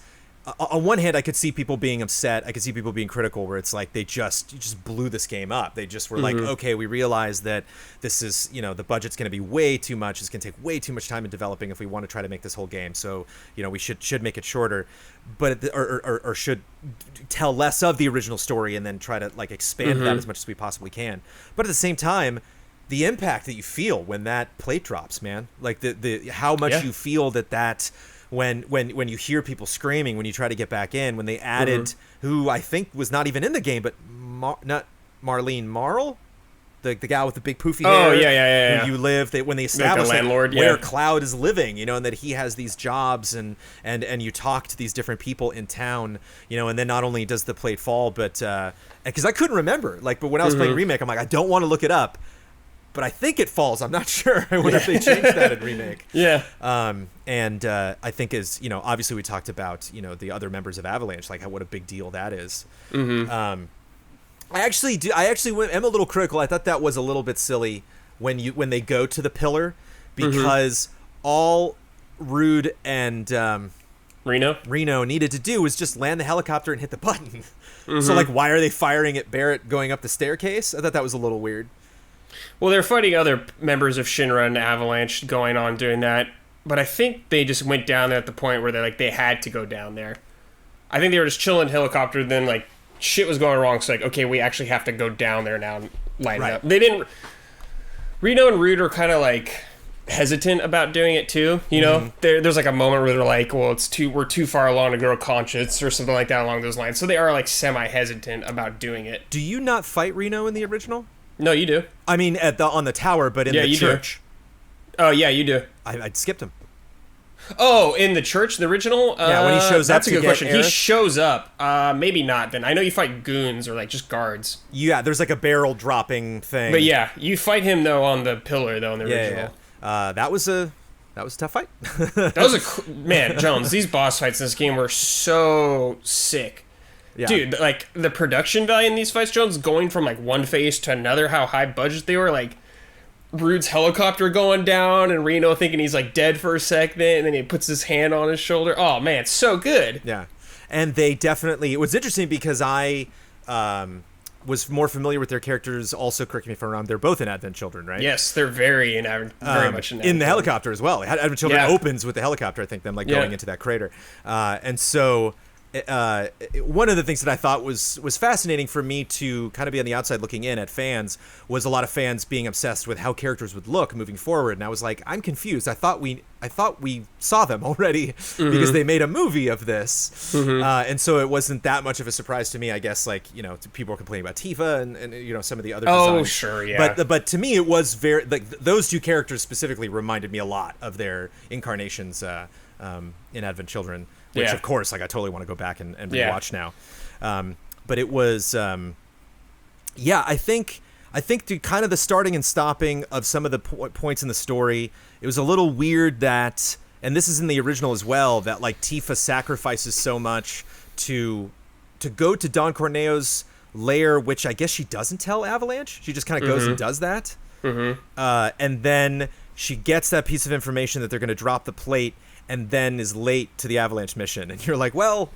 On one hand, I could see people being upset. I could see people being critical, where it's like you just blew this game up. They just were like, okay, we realize that this is, the budget's going to be way too much. It's going to take way too much time in developing if we want to try to make this whole game. So, we should make it shorter, but or should tell less of the original story and then try to like expand that as much as we possibly can. But at the same time, the impact that you feel when that plate drops, man, like the how much you feel that when you hear people screaming when you try to get back in, when they added who I think was not even in the game, but not Marlene Marl, the gal with the big poofy hair. Oh yeah. When you live, when they establish like the landlord, where Cloud is living, and that he has these jobs and you talk to these different people in town, and then not only does the plate fall, but because I couldn't remember, like, but when I was playing Remake, I'm like, I don't want to look it up. But I think it falls. I'm not sure. I wonder if they changed that in Remake. Yeah. And I think obviously we talked about, the other members of Avalanche, like what a big deal that is. I actually am a little critical. I thought that was a little bit silly when they go to the pillar, because all Rude and Reno needed to do was just land the helicopter and hit the button. So like, why are they firing at Barrett going up the staircase? I thought that was a little weird. Well, they're fighting other members of Shinra and Avalanche going on doing that, but I think they just went down there at the point where they had to go down there. I think they were just chilling in the helicopter, then like shit was going wrong, so like, okay, we actually have to go down there now and light it up. They didn't. Reno and Rude are kind of like hesitant about doing it too, There's like a moment where they're like, well, we're too far along to grow conscience or something like that along those lines, so they are like semi-hesitant about doing it. Do you not fight Reno in the original? No, you do. I mean, on the tower, but in the church. Do. Oh, yeah, you do. I skipped him. Oh, in the church, the original? Yeah, when he shows up. That's a good question. Aerith? He shows up. Maybe not then. I know you fight goons or like just guards. Yeah, there's like a barrel dropping thing. But yeah, you fight him though on the pillar though in the original. Yeah. That was a tough fight. That was man, Jones. These boss fights in this game were so sick. Yeah. Dude, like the production value in these fights, Jones, going from like one phase to another, how high budget they were, like Rude's helicopter going down and Reno thinking he's like dead for a second, and then he puts his hand on his shoulder. Oh man, it's so good. Yeah. And they definitely, it was interesting because I was more familiar with their characters. Also, correct me if I'm wrong, they're both in Advent Children, right? Yes, they're very much in Advent. In the helicopter as well. Advent Children opens with the helicopter, I think, them like going into that crater. And so one of the things that I thought was fascinating for me to kind of be on the outside looking in at fans was a lot of fans being obsessed with how characters would look moving forward, and I was like, I'm confused. I thought we saw them already because they made a movie of this, and so it wasn't that much of a surprise to me. I guess people were complaining about Tifa and some of the other designs. Oh sure, yeah. But to me it was very those two characters specifically reminded me a lot of their incarnations in Advent Children. Which, of course, I totally want to go back and rewatch now. But it was, I think to kind of the starting and stopping of some of the points in the story, it was a little weird that, and this is in the original as well, that Tifa sacrifices so much to go to Don Corneo's lair, which I guess she doesn't tell Avalanche. She just kind of goes and does that. And then she gets that piece of information that they're going to drop the plate, and then is late to the Avalanche mission, and you're like, well,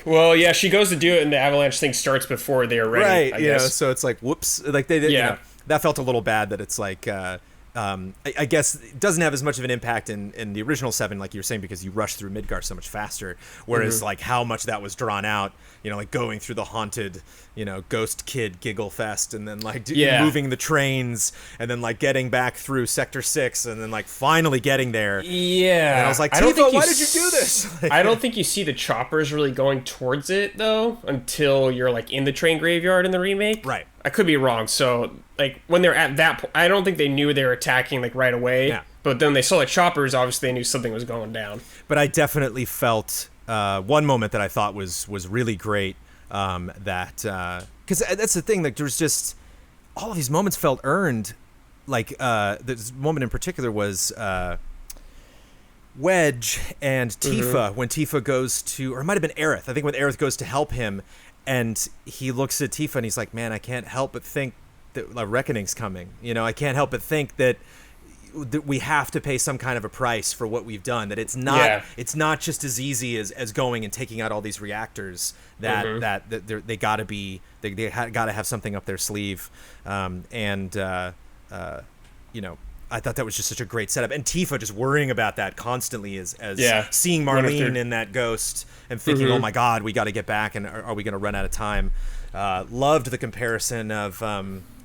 well, yeah, she goes to do it, and the Avalanche thing starts before they're ready. Right, I guess. so it's like, whoops, they did, that felt a little bad. That it's like, I guess it doesn't have as much of an impact in the original 7, like you were saying, because you rush through Midgar so much faster. Whereas how much that was drawn out, going through the haunted, ghost kid giggle fest, and then moving the trains, and then getting back through Sector 6, and then finally getting there. Yeah. And I was like, Tifa, why did you do this? I don't think you see the choppers really going towards it though until you're in the train graveyard in the remake. Right. I could be wrong. So when they're at that point, I don't think they knew they were attacking right away. Yeah. But then they saw the choppers. Obviously, they knew something was going down. But I definitely felt one moment that I thought was really great. Because that's the thing. There's just all of these moments felt earned. This moment in particular was Wedge and Tifa when Tifa goes to, or it might have been Aerith. I think when Aerith goes to help him, and he looks at Tifa and he's like, "Man, I can't help but think that a reckoning's coming. I can't help but think that we have to pay some kind of a price for what we've done. That it's not just as easy as going and taking out all these reactors. That they got to be they got to have something up their sleeve." I thought that was just such a great setup, and Tifa just worrying about that constantly as seeing Marlene in that ghost and thinking, "Oh my God, we got to get back, and are we going to run out of time?" Loved the comparison of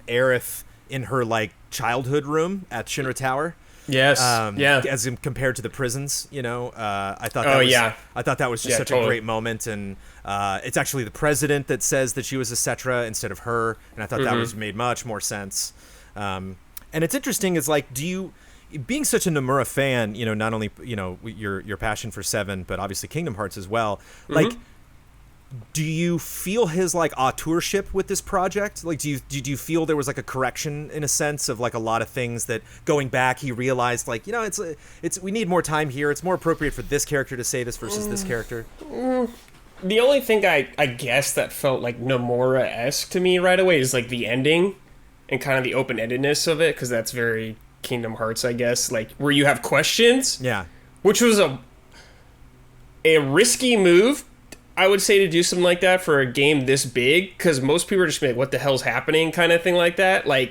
Aerith in her childhood room at Shinra Tower. Yes. As compared to the prisons, I thought that was just such a great moment, and it's actually the president that says that she was a Cetra instead of her, and I thought that was made much more sense. And it's interesting is do you, being such a Nomura fan, not only your passion for 7, but obviously Kingdom Hearts as well, do you feel his auteurship with this project? Do you feel there was a correction in a sense of a lot of things that going back he realized it's we need more time here, it's more appropriate for this character to say this versus this character? The only thing I guess that felt Nomura-esque to me right away is the ending and kind of the open-endedness of it, because that's very Kingdom Hearts, I guess, where you have questions. Yeah. Which was a risky move, I would say, to do something like that for a game this big, because most people are just what the hell's happening, kind of thing like that. A lot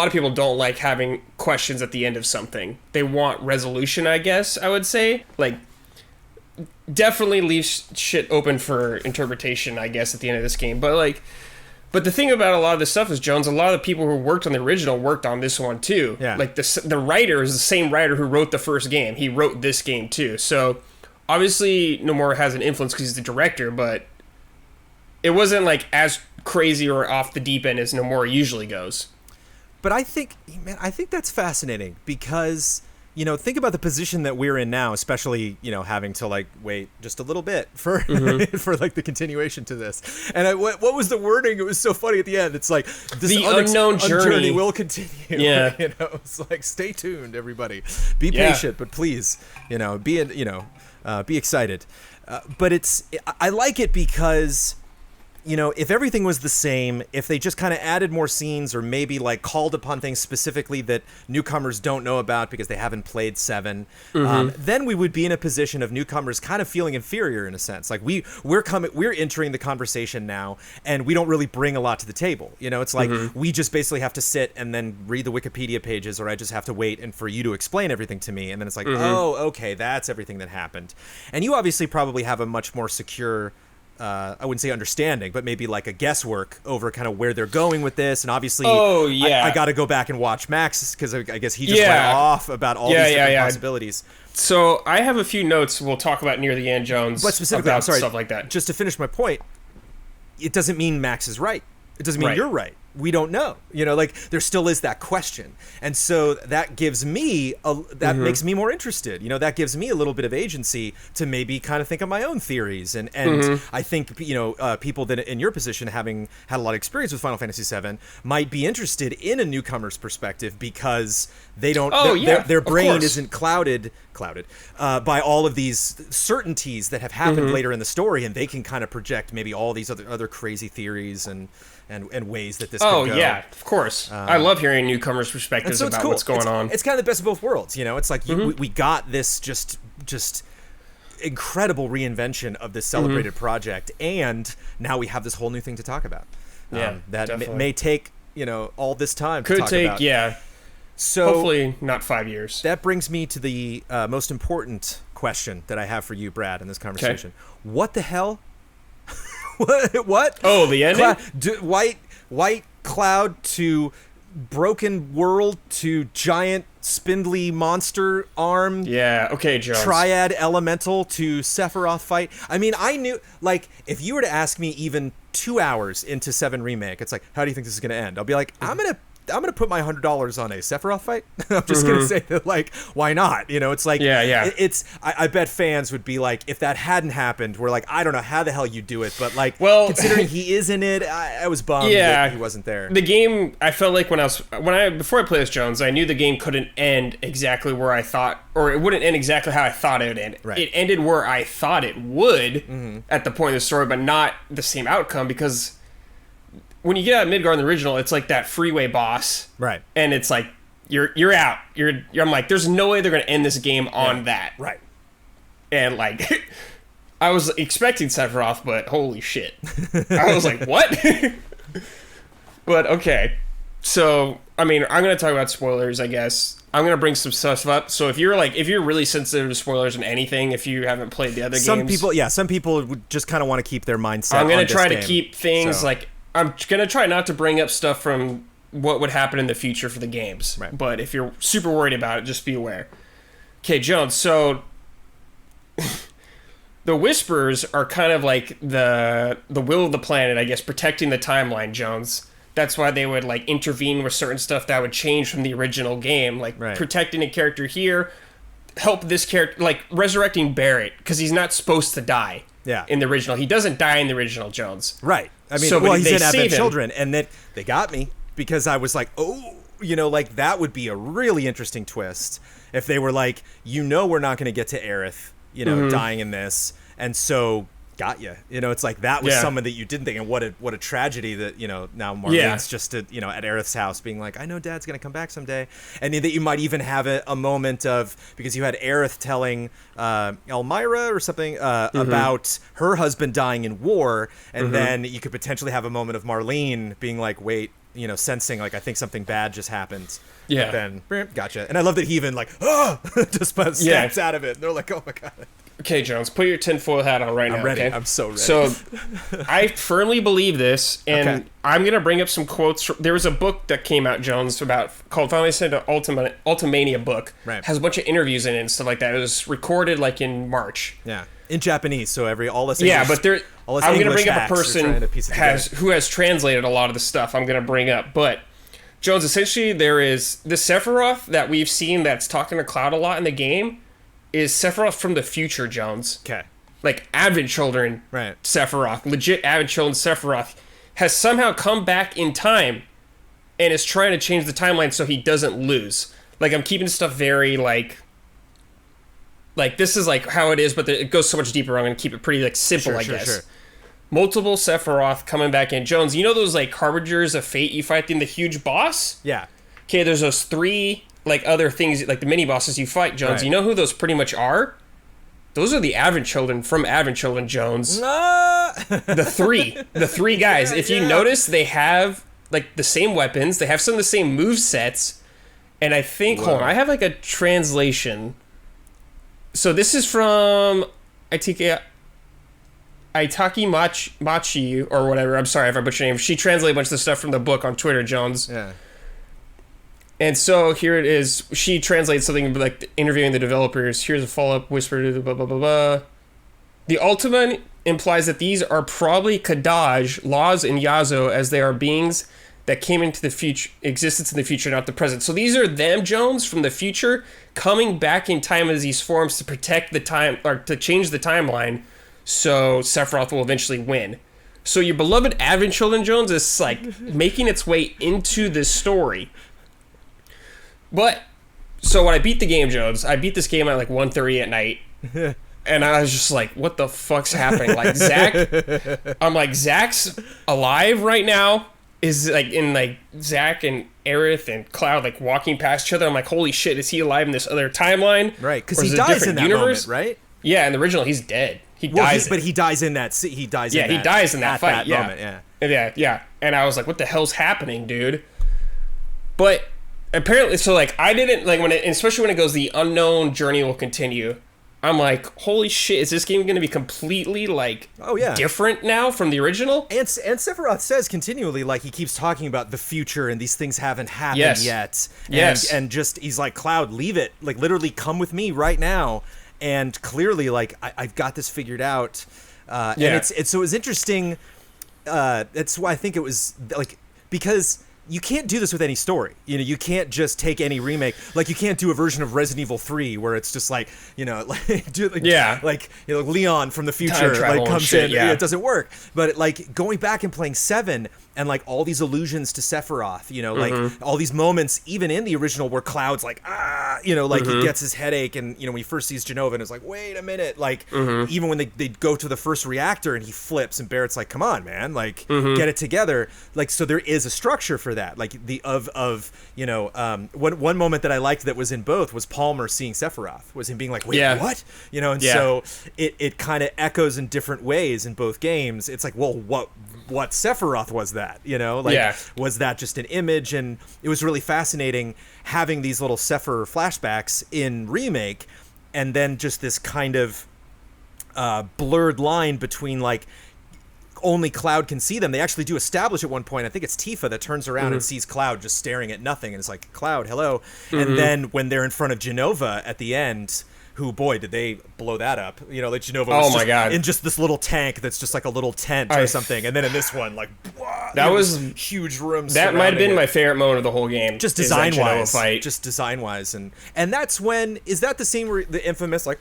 of people don't like having questions at the end of something. They want resolution, I guess, I would say. Definitely leaves shit open for interpretation, I guess, at the end of this game. But the thing about a lot of this stuff is, Jones, a lot of the people who worked on the original worked on this one too. Yeah. The writer is the same writer who wrote the first game. He wrote this game too. So obviously Nomura has an influence because he's the director, but it wasn't as crazy or off the deep end as Nomura usually goes. But I think that's fascinating because think about the position that we're in now, especially, having to wait just a little bit for for the continuation to this. And what was the wording? It was so funny at the end. It's this the unknown journey will continue. Yeah. It's stay tuned, everybody. Be patient, but please, be excited. But I like it because if everything was the same, if they just kind of added more scenes or maybe like called upon things specifically that newcomers don't know about because they haven't played 7, then we would be in a position of newcomers kind of feeling inferior in a sense. Like we're entering the conversation now, and we don't really bring a lot to the table. It's like we just basically have to sit and then read the Wikipedia pages, or I just have to wait and for you to explain everything to me, and then it's like, oh, okay, that's everything that happened. And you obviously probably have a much more secure, I wouldn't say understanding, but maybe like a guesswork over kind of where they're going with this. And obviously, I got to go back and watch Max because I guess he just went off about all these different possibilities. So I have a few notes we'll talk about near the end, Jones, but specifically, about stuff like that. Just to finish my point, it doesn't mean Max is right. It doesn't mean you're right. We don't know. Like there still is that question. And so that gives me, makes me more interested. That gives me a little bit of agency to maybe kind of think of my own theories. And I think, people that in your position, having had a lot of experience with Final Fantasy VII, might be interested in a newcomer's perspective because they don't, their brain isn't clouded by all of these certainties that have happened later in the story. And they can kind of project maybe all these other crazy theories and ways that this could go. Yeah, of course. I love hearing newcomers' perspectives about what's going on. It's kind of the best of both worlds, It's like we got this just incredible reinvention of this celebrated project, and now we have this whole new thing to talk about. That may take all this time. Could to talk take, about. So hopefully not 5 years. That brings me to the most important question that I have for you, Brad, in this conversation. Okay. What the hell? What? Oh, the ending? White cloud to broken world to giant spindly monster arm. Yeah, okay, Jones. Triad elemental to Sephiroth fight. I mean, I knew, like, if you were to ask me even 2 hours into 7 Remake, it's like, how do you think this is going to end? I'll be like, I'm gonna put my $100 on a Sephiroth fight. I'm just gonna say that, like, why not? It's like, I bet fans would be like, if that hadn't happened, we're like, I don't know how the hell you do it, but like, considering he is in it, I was bummed that he wasn't there. The game, I felt like before I played as Jones, I knew the game couldn't end exactly where I thought, or it wouldn't end exactly how I thought it would end. Right. It ended where I thought it would at the point of the story, but not the same outcome, because when you get out of Midgar in the original, it's like that freeway boss, right? And it's like you're out. I'm like, there's no way they're gonna end this game on that, right? And like, I was expecting Sephiroth, but holy shit, I was like, what? But okay, so I mean, I'm gonna talk about spoilers, I guess. I'm gonna bring some stuff up. So if you're really sensitive to spoilers and anything, if you haven't played the other games, some people would just kind of want to keep their mindset. I'm gonna try to keep things like. I'm going to try not to bring up stuff from what would happen in the future for the games. Right. But if you're super worried about it, just be aware. Okay, Jones, so the Whispers are kind of like the will of the planet, I guess, protecting the timeline, Jones. That's why they would like intervene with certain stuff that would change from the original game, like protecting a character here, help this character, like resurrecting Barrett, because he's not supposed to die. Yeah. In the original. He doesn't die in the original, Jones. Right. I mean, he's in Advent Children, and that they got me because I was like, like that would be a really interesting twist if they were like, we're not going to get to Aerith, dying in this, and so got you. It's like that was someone that you didn't think, and what a tragedy that now Marlene's just at Aerith's house being like, I know Dad's going to come back someday, and that you might even have a moment of, because you had Aerith telling Elmira or something about her husband dying in war, and then you could potentially have a moment of Marlene being like, wait, sensing like, I think something bad just happened. Yeah. But then gotcha. And I love that he even like just snaps out of it. And they're like, oh my god. Okay, Jones, put your tinfoil hat on right now. I'm ready. Okay? I'm so ready. So, I firmly believe this, and I'm going to bring up some quotes. There was a book that came out, Jones, called Final Fantasy Ultimania book. Right. Has a bunch of interviews in it and stuff like that. It was recorded like in March. Yeah. In Japanese, so all this. Yeah, but I'm going to bring up a person who has translated a lot of the stuff I'm going to bring up. But, Jones, essentially, there is the Sephiroth that we've seen that's talking to Cloud a lot in the game is Sephiroth from the future, Jones. Okay. Like Advent Children Sephiroth, legit Advent Children Sephiroth, has somehow come back in time and is trying to change the timeline so he doesn't lose. Like, I'm keeping stuff very, like this is, like, how it is, but it goes so much deeper. I'm going to keep it pretty, like, simple, I guess. Sure. multiple Sephiroth coming back in. Jones, you know those like harbingers of fate you fight in the huge boss? Yeah. Okay, there's those 3 like other things like the mini bosses you fight, Jones. Right. You know who those pretty much are? Those are the Advent Children from Advent Children, Jones. The three guys. If you notice, they have like the same weapons. They have some of the same move sets. And I think, hold on, I have like a translation. So this is from Itaki Machi or whatever. I'm sorry if I butchered your name. She translated a bunch of the stuff from the book on Twitter, Jones. Yeah. And so here it is. She translates something like interviewing the developers. Here's a follow-up whisper to the blah, blah, blah, blah. The ultimate implies that these are probably Kadaj, Laws, and Yazo, as they are beings that came into the future, existence in the future, not the present. So these are them, Jones, from the future, coming back in time as these forms to protect the time, or to change the timeline, so Sephiroth will eventually win. So your beloved Advent Children, Jones, is like making its way into this story. But, so when I beat the game, Jones, I beat this game at like 1:30 at night. And I was just like, what the fuck's happening? Like, I'm like, Zach's alive right now. Is like in like Zach and Aerith and Cloud like walking past each other. I'm like, holy shit, is he alive in this other timeline? Right, because he dies in that moment, right? Yeah, in the original, he's dead. He dies. But he dies in that. He dies. Yeah, he dies in that fight. That moment, Yeah. And I was like, what the hell's happening, dude? But apparently, so like I didn't like especially when it goes, the unknown journey will continue. I'm like, holy shit, is this game going to be completely like different now from the original? And Sephiroth says continually, like, he keeps talking about the future and these things haven't happened yet. And just he's like, Cloud, leave it, like literally come with me right now. And clearly, like, I've got this figured out. And it's so it was interesting. That's why I think it was like, because you can't do this with any story. You know, you can't just take any remake. Like, you can't do a version of Resident Evil 3 where it's just like, you know, like Leon from the future like comes in. Yeah, it doesn't work. But like going back and playing 7 and like all these allusions to Sephiroth, you know, like all these moments, even in the original, where Cloud's like, you know, like he gets his headache, and you know when he first sees Jenova, and it's like, wait a minute, like even when they go to the first reactor and he flips, and Barrett's like, come on, man, like get it together. Like, so there is a structure for that. Like the you know, one moment that I liked that was in both was Palmer seeing Sephiroth, was him being like, wait, what? You know, and so it kind of echoes in different ways in both games. It's like, well, what Sephiroth was that? You know, like was that just an image? And it was really fascinating having these little Sephiroth flashbacks in Remake, and then just this kind of blurred line between like only Cloud can see them. They actually do establish at one point, I think it's Tifa that turns around and sees Cloud just staring at nothing, and it's like, Cloud, hello. And then when they're in front of Jenova at the end, who, boy, did they blow that up. You know, like Jenova was in just this little tank that's just like a little tent or something. And then in this one, like, that was huge rooms. That might have been my favorite moment of the whole game. Just design-wise. Just design-wise. And that's when, is that the scene where the infamous, like,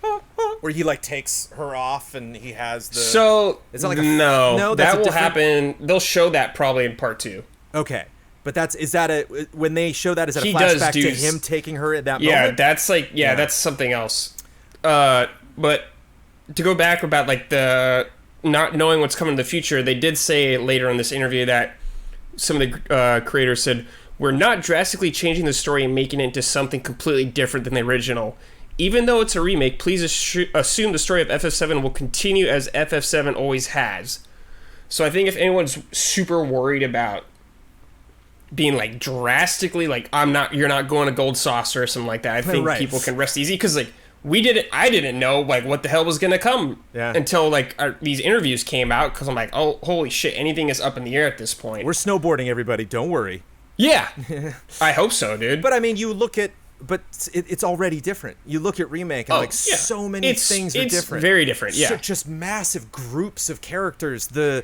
where he, like, takes her off and he has the... So, is that like no, that will happen. They'll show that probably in part 2. Okay. But when they show that, is that a flashback to him taking her at that moment? Yeah, that's like, that's something else. But to go back about like the not knowing what's coming in the future, they did say later in this interview that some of the creators said, we're not drastically changing the story and making it into something completely different than the original. Even though it's a remake, please assume the story of FF7 will continue as FF7 always has. So I think if anyone's super worried about being like drastically like, you're not going to Gold Saucer or something like that, I think people can rest easy, because like I didn't know like what the hell was gonna come until like these interviews came out, because I'm like, oh, holy shit, anything is up in the air at this point. We're snowboarding, everybody, don't worry. Yeah. I hope so, dude. But I mean, you look at, but it's already different. You look at Remake and so many things are different. It's very different, yeah. Just massive groups of characters. The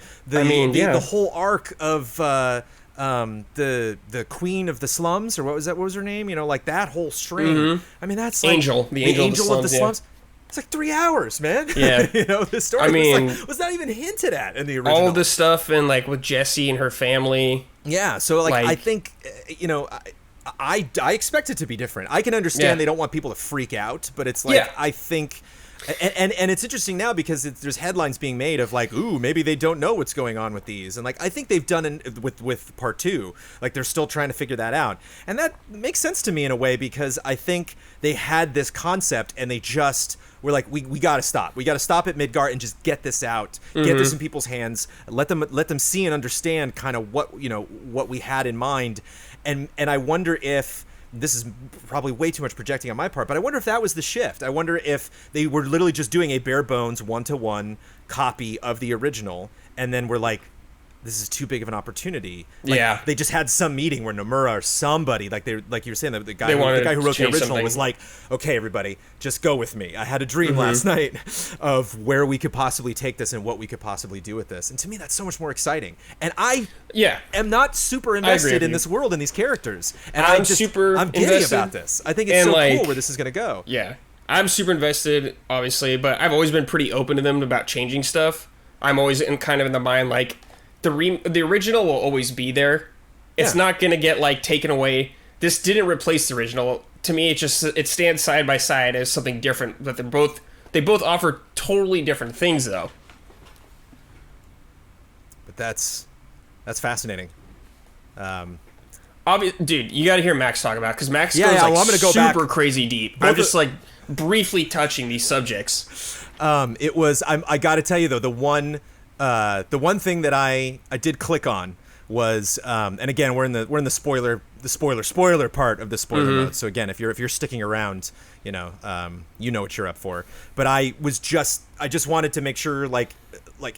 whole arc of the Queen of the Slums, or what was her name? You know, like that whole string. I mean, that's like the Angel of the Slums. It's like 3 hours, man. Yeah. You know, the story was not even hinted at in the original. All the stuff and like with Jessie and her family. Yeah, so like I think, you know, I expect it to be different. I can understand they don't want people to freak out, but it's like I think And it's interesting now because there's headlines being made of like, ooh, maybe they don't know what's going on with these, and like I think they've done with part 2, like they're still trying to figure that out, and that makes sense to me in a way because I think they had this concept and they just were like, we gotta stop at Midgar and just get this out, get this in people's hands, let them see and understand kind of what we had in mind, and I wonder if. This is probably way too much projecting on my part, but I wonder if that was the shift. I wonder if they were literally just doing a bare bones 1-to-1 copy of the original, and then we're like, this is too big of an opportunity. Like, they just had some meeting where Nomura or somebody, like you were saying, the guy who wrote the original was like, okay, everybody, just go with me. I had a dream last night of where we could possibly take this and what we could possibly do with this. And to me, that's so much more exciting. And I am not super invested in this world and these characters. And I'm giddy about this. I think it's so cool where this is going to go. Yeah. I'm super invested, obviously, but I've always been pretty open to them about changing stuff. I'm always in the mind, like, the original will always be there. It's not gonna get like taken away. This didn't replace the original. To me, it stands side by side as something different. But they both offer totally different things, though. But that's fascinating. Dude, you got to hear Max talk about it, because Max goes I'm gonna go super crazy deep. I'm just like briefly touching these subjects. I got to tell you though, the one thing that I did click on was, and again, we're in the spoiler part of the spoiler mode. So again, if you're sticking around, you know what you're up for. But I just wanted to make sure, like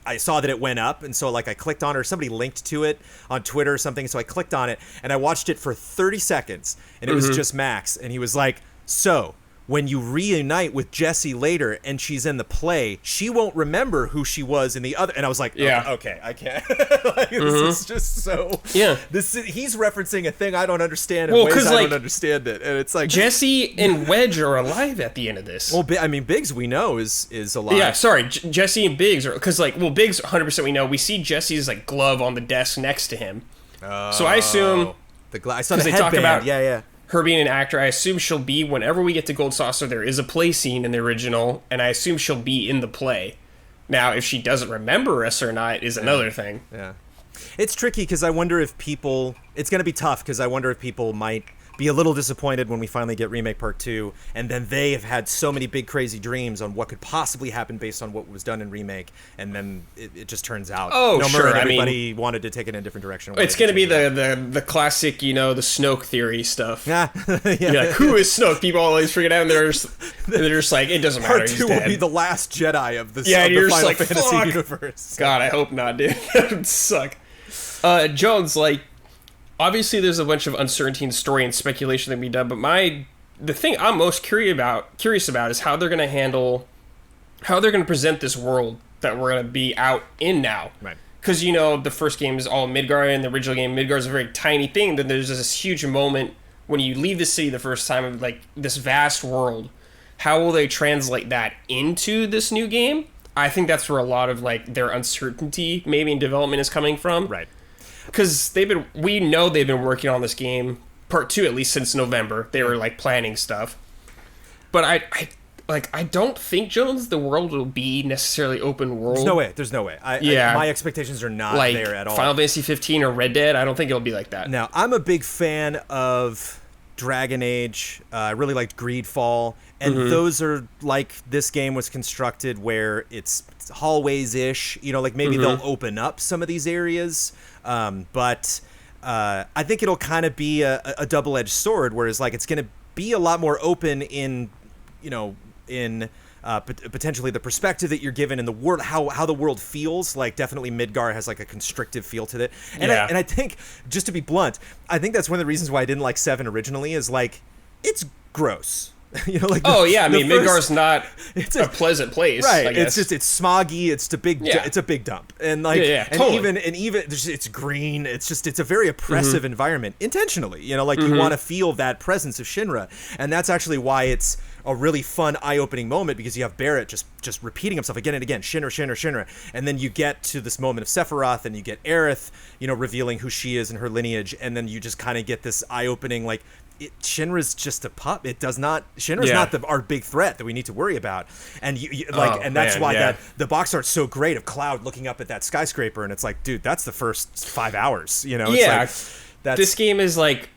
I saw that it went up, and so like I clicked on it, or somebody linked to it on Twitter or something. So I clicked on it and I watched it for 30 seconds, and it was just Max, and he was like, so. When you reunite with Jessie later and she's in the play, she won't remember who she was in the other. And I was like, okay, I can't. This is just so. Yeah. He's referencing a thing I don't understand in ways I don't understand it. And it's like. Jessie and Wedge are alive at the end of this. Well, I mean, Biggs we know is alive. Yeah, sorry. Jessie and Biggs are. Because, Biggs 100% we know. We see Jessie's, glove on the desk next to him. So I assume. I saw the headband. Talk about, yeah. Her being an actor, I assume she'll be, whenever we get to Gold Saucer, there is a play scene in the original, and I assume she'll be in the play. Now, if she doesn't remember us or not is another thing. Yeah. It's tricky because I wonder if people... It's going to be tough because I wonder if people might be a little disappointed when we finally get Remake Part 2, and then they have had so many big crazy dreams on what could possibly happen based on what was done in Remake, and then it just turns out everybody wanted to take it in a different direction. It's going to be the classic, the Snoke theory stuff. Yeah. You're like, who is Snoke? People always freak out, and they're just like, it doesn't matter. Part 2 will be the last Jedi of the Final Fantasy universe. God, I hope not, dude. That would suck. Jones, obviously, there's a bunch of uncertainty in story and speculation that can be done, but the thing I'm most curious about is how they're going to present this world that we're going to be out in now. Right. Because, the first game is all Midgar, and the original game, Midgar is a very tiny thing. Then there's this huge moment when you leave the city the first time of, this vast world. How will they translate that into this new game? I think that's where a lot of, their uncertainty, maybe in development, is coming from. Right. Because we know they've been working on this game, part 2 at least, since November. They were planning stuff, but I don't think, Jones, the world will be necessarily open world. There's no way. My expectations are not there at all. Final Fantasy 15 or Red Dead, I don't think it'll be like that. Now, I'm a big fan of Dragon Age. I really liked Greedfall, and those are this game was constructed where it's hallways-ish. Maybe they'll open up some of these areas. But I think it'll kind of be a double-edged sword, whereas it's going to be a lot more open in potentially the perspective that you're given in the world, how the world feels. Definitely Midgar has a constrictive feel to it. And I think, just to be blunt, I think that's one of the reasons why I didn't like 7 originally is it's gross. Midgar's not a pleasant place, right? I guess. It's smoggy. It's a big dump, and totally. even it's green. It's a very oppressive environment intentionally. You want to feel that presence of Shinra, and that's actually why it's a really fun, eye-opening moment, because you have Barrett just repeating himself again and again, Shinra, and then you get to this moment of Sephiroth, and you get Aerith, revealing who she is and her lineage, and then you just kind of get this eye-opening Shinra's just a pup. It does not. Shinra's Yeah. not our big threat that we need to worry about. And and that's why that the box art's so great of Cloud looking up at that skyscraper, and it's like, dude, that's the first 5 hours. You know, it's Yeah. like, that's, This game is like,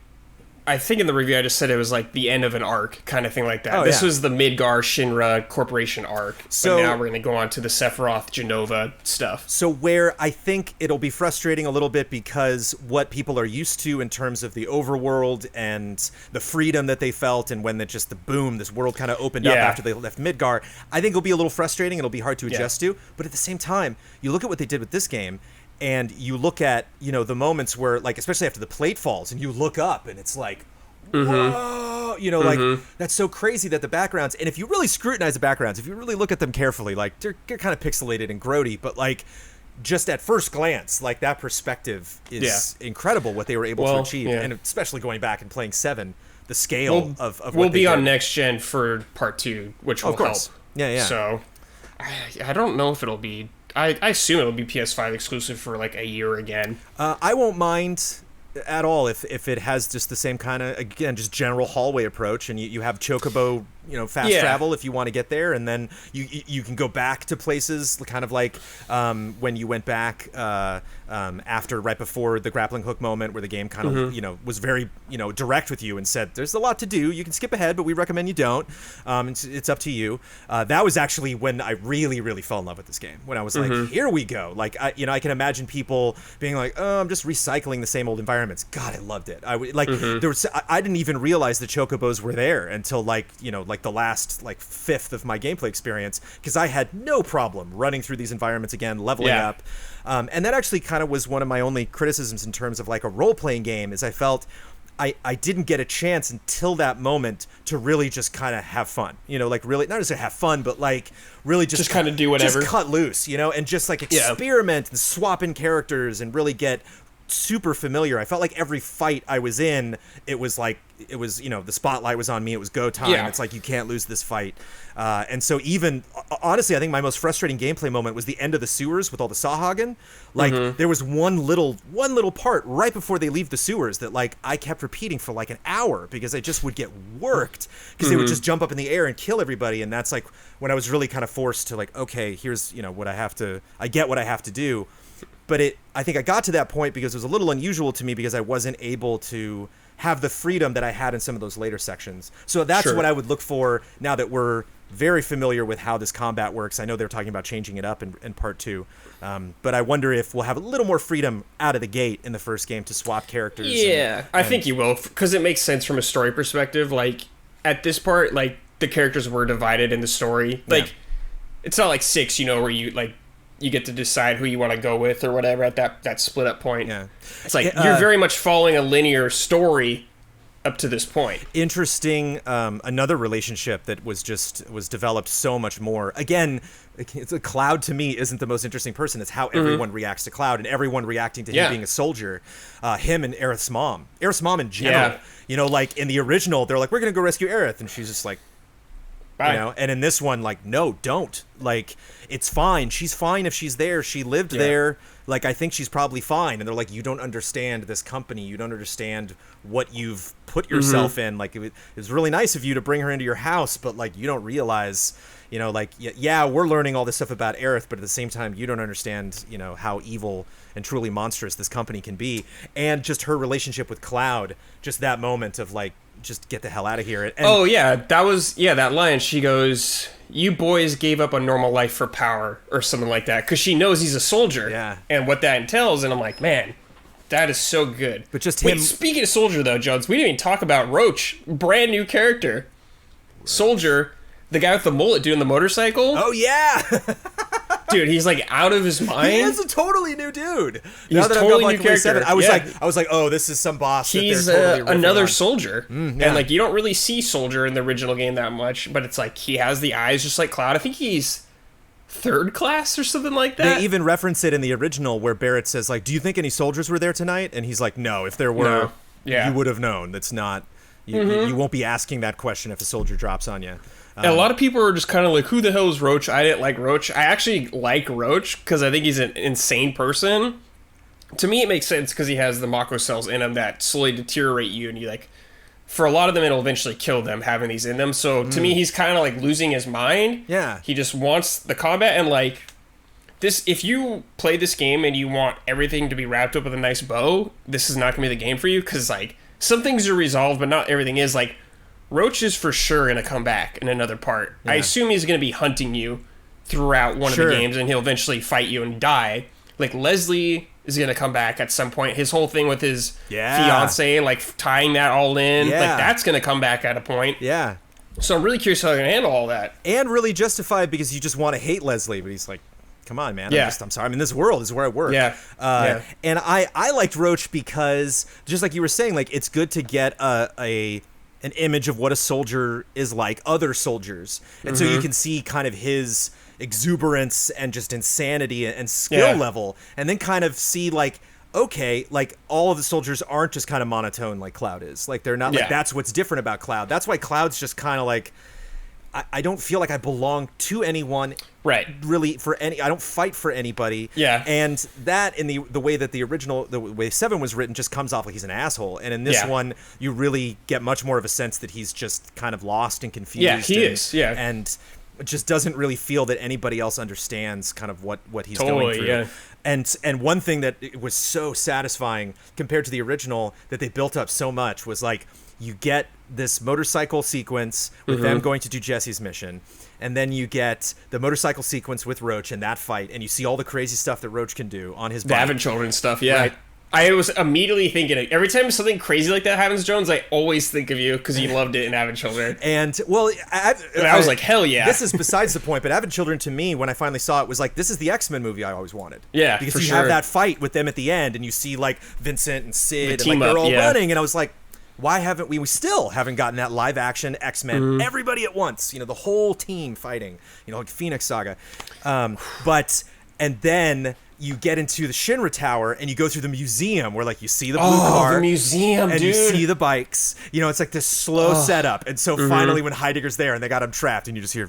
I think in the review I just said it was like the end of an arc kind of thing like that. Oh, This yeah. was the Midgar Shinra Corporation arc. So- but now we're going to go on to the Sephiroth Genova stuff. So where I think it'll be frustrating a little bit because what people are used to in terms of the overworld and the freedom that they felt, and when just the boom, this world kind of opened up Yeah. after they left Midgar, I think it'll be a little frustrating. It'll be hard to adjust to. But at the same time, you look at what they did with this game, and you look at, the moments where, like, especially after the plate falls, and you look up, and it's like, whoa, like, that's so crazy that the backgrounds, and if you really scrutinize the backgrounds, if you really look at them carefully, like, they're kind of pixelated and grody, but, like, just at first glance, like, that perspective is incredible what they were able to achieve, and especially going back and playing 7, the scale of what we'll they be on did. next gen for part 2, which will Of course. help. Yeah. So I don't know if it'll be. I assume it'll be PS5 exclusive for like a year again. I won't mind at all if it has just the same kind of, again, just general hallway approach, and you have Chocobo, fast travel if you want to get there, and then you can go back to places kind of like when you went back right before the grappling hook moment, where the game kind of was very direct with you and said there's a lot to do. You can skip ahead, but we recommend you don't. It's up to you. That was actually when I really, really fell in love with this game. When I was like, here we go. Like I can imagine people being like, oh, I'm just recycling the same old environments. God, I loved it. There was I didn't even realize the Chocobos were there until like the last fifth of my gameplay experience, because I had no problem running through these environments again, leveling up. And that actually kind of was one of my only criticisms in terms of like a role-playing game, is I felt I didn't get a chance until that moment to really just kind of have fun, like really not just to have fun, but like really just kind of do whatever, just cut loose, and just like experiment and swap in characters and really get super familiar. I felt like every fight I was in, it was the spotlight was on me. It was go time. It's like, you can't lose this fight. And so even honestly, I think my most frustrating gameplay moment was the end of the sewers with all the Sahagin. Like there was one little part right before they leave the sewers that like I kept repeating for like an hour, because I just would get worked, because they would just jump up in the air and kill everybody. And that's like when I was really kind of forced to like, okay, here's what I get what I have to do. But I think I got to that point because it was a little unusual to me, because I wasn't able to have the freedom that I had in some of those later sections. So that's what I would look for now that we're very familiar with how this combat works. I know they're talking about changing it up in part 2. But I wonder if we'll have a little more freedom out of the gate in the first game to swap characters. I think you will, because it makes sense from a story perspective. Like, at this part, like, the characters were divided in the story. Like, it's not like 6, where you, like, you get to decide who you want to go with or whatever at that split up point. Yeah. It's like you're very much following a linear story up to this point. Interesting. Another relationship that was developed so much more. Again, it's a Cloud to me isn't the most interesting person. It's how everyone reacts to Cloud, and everyone reacting to him being a soldier. Him and Aerith's mom. Aerith's mom in general. Like in the original, they're like, we're going to go rescue Aerith. And she's just like, bye. And in this one, like, no, don't. Like, it's fine. She's fine if she's there. She lived there. Like, I think she's probably fine. And they're like, you don't understand this company. You don't understand what you've put yourself in. Like, it was really nice of you to bring her into your house, but, like, you don't realize, like, we're learning all this stuff about Aerith, but at the same time, you don't understand, how evil and truly monstrous this company can be. And just her relationship with Cloud, just that moment of, like, just get the hell out of here. And, that was that line. She goes, you boys gave up a normal life for power, or something like that, because she knows he's a soldier and what that entails. And I'm like, man, that is so good. But just him. Speaking of soldier though, Jones, we didn't even talk about Roach, brand new character. Soldier, the guy with the mullet doing the motorcycle. Oh yeah. Dude, he's like out of his mind. He is a totally new dude. He's now that totally I've new character. I was like, oh, this is some boss. He's that they're totally another on. soldier, and like you don't really see Soldier in the original game that much, but it's like he has the eyes just like Cloud. I think he's third class or something like that. They even reference it in the original where Barrett says like, "Do you think any soldiers were there tonight?" And he's like, "No. If there were, you would have known. That's not. You won't be asking that question if a soldier drops on you." And a lot of people are just kind of like, who the hell is Roach? I didn't like Roach. I actually like Roach because I think he's an insane person. To me, it makes sense because he has the Mako cells in him that slowly deteriorate you, and you like for a lot of them, it'll eventually kill them having these in them. So to me, he's kind of like losing his mind. Yeah. He just wants the combat and like this. If you play this game and you want everything to be wrapped up with a nice bow, this is not going to be the game for you because like some things are resolved, but not everything is. Like Roach is for sure going to come back in another part. Yeah. I assume he's going to be hunting you throughout one of the games, and he'll eventually fight you and die. Like Leslie is going to come back at some point. His whole thing with his fiance, like tying that all in, like that's going to come back at a point. Yeah. So I'm really curious how they're going to handle all that. And really justified because you just want to hate Leslie, but he's like, come on, man. Yeah. I'm sorry. I mean, this world is where I work. Yeah. And I liked Roach because, just like you were saying, like it's good to get an image of what a soldier is like, other soldiers. And so you can see kind of his exuberance and just insanity and skill level, and then kind of see like, okay, like all of the soldiers aren't just kind of monotone like Cloud is. Like they're not like, that's what's different about Cloud. That's why Cloud's just kind of like, I don't feel like I belong to anyone. Right. Really, I don't fight for anybody. Yeah. And that in the way that the way 7 was written just comes off like he's an asshole. And in this one, you really get much more of a sense that he's just kind of lost and confused. Yeah, he is. Yeah. And just doesn't really feel that anybody else understands kind of what he's going through. Yeah. And one thing that it was so satisfying compared to the original that they built up so much was like, you get this motorcycle sequence with them going to do Jesse's mission, and then you get the motorcycle sequence with Roach and that fight, and you see all the crazy stuff that Roach can do on his bike. The Avid Children stuff, yeah. Right. I was immediately thinking, every time something crazy like that happens, Jones, I always think of you because you loved it in Avid Children. And, well, I was like, hell yeah. This is besides the point, but Avid Children to me, when I finally saw it, was like, this is the X-Men movie I always wanted. Yeah, because for you sure. have that fight with them at the end, and you see, like, Vincent and Sid, and like, team they're up, all running, and I was like, why haven't we still haven't gotten that live action X-Men, everybody at once, the whole team fighting, like Phoenix Saga. And then you get into the Shinra Tower and you go through the museum where like you see the blue car, the museum, and dude. you see the bikes. It's like this slow setup. And so finally when Heidegger's there and they got him trapped and you just hear,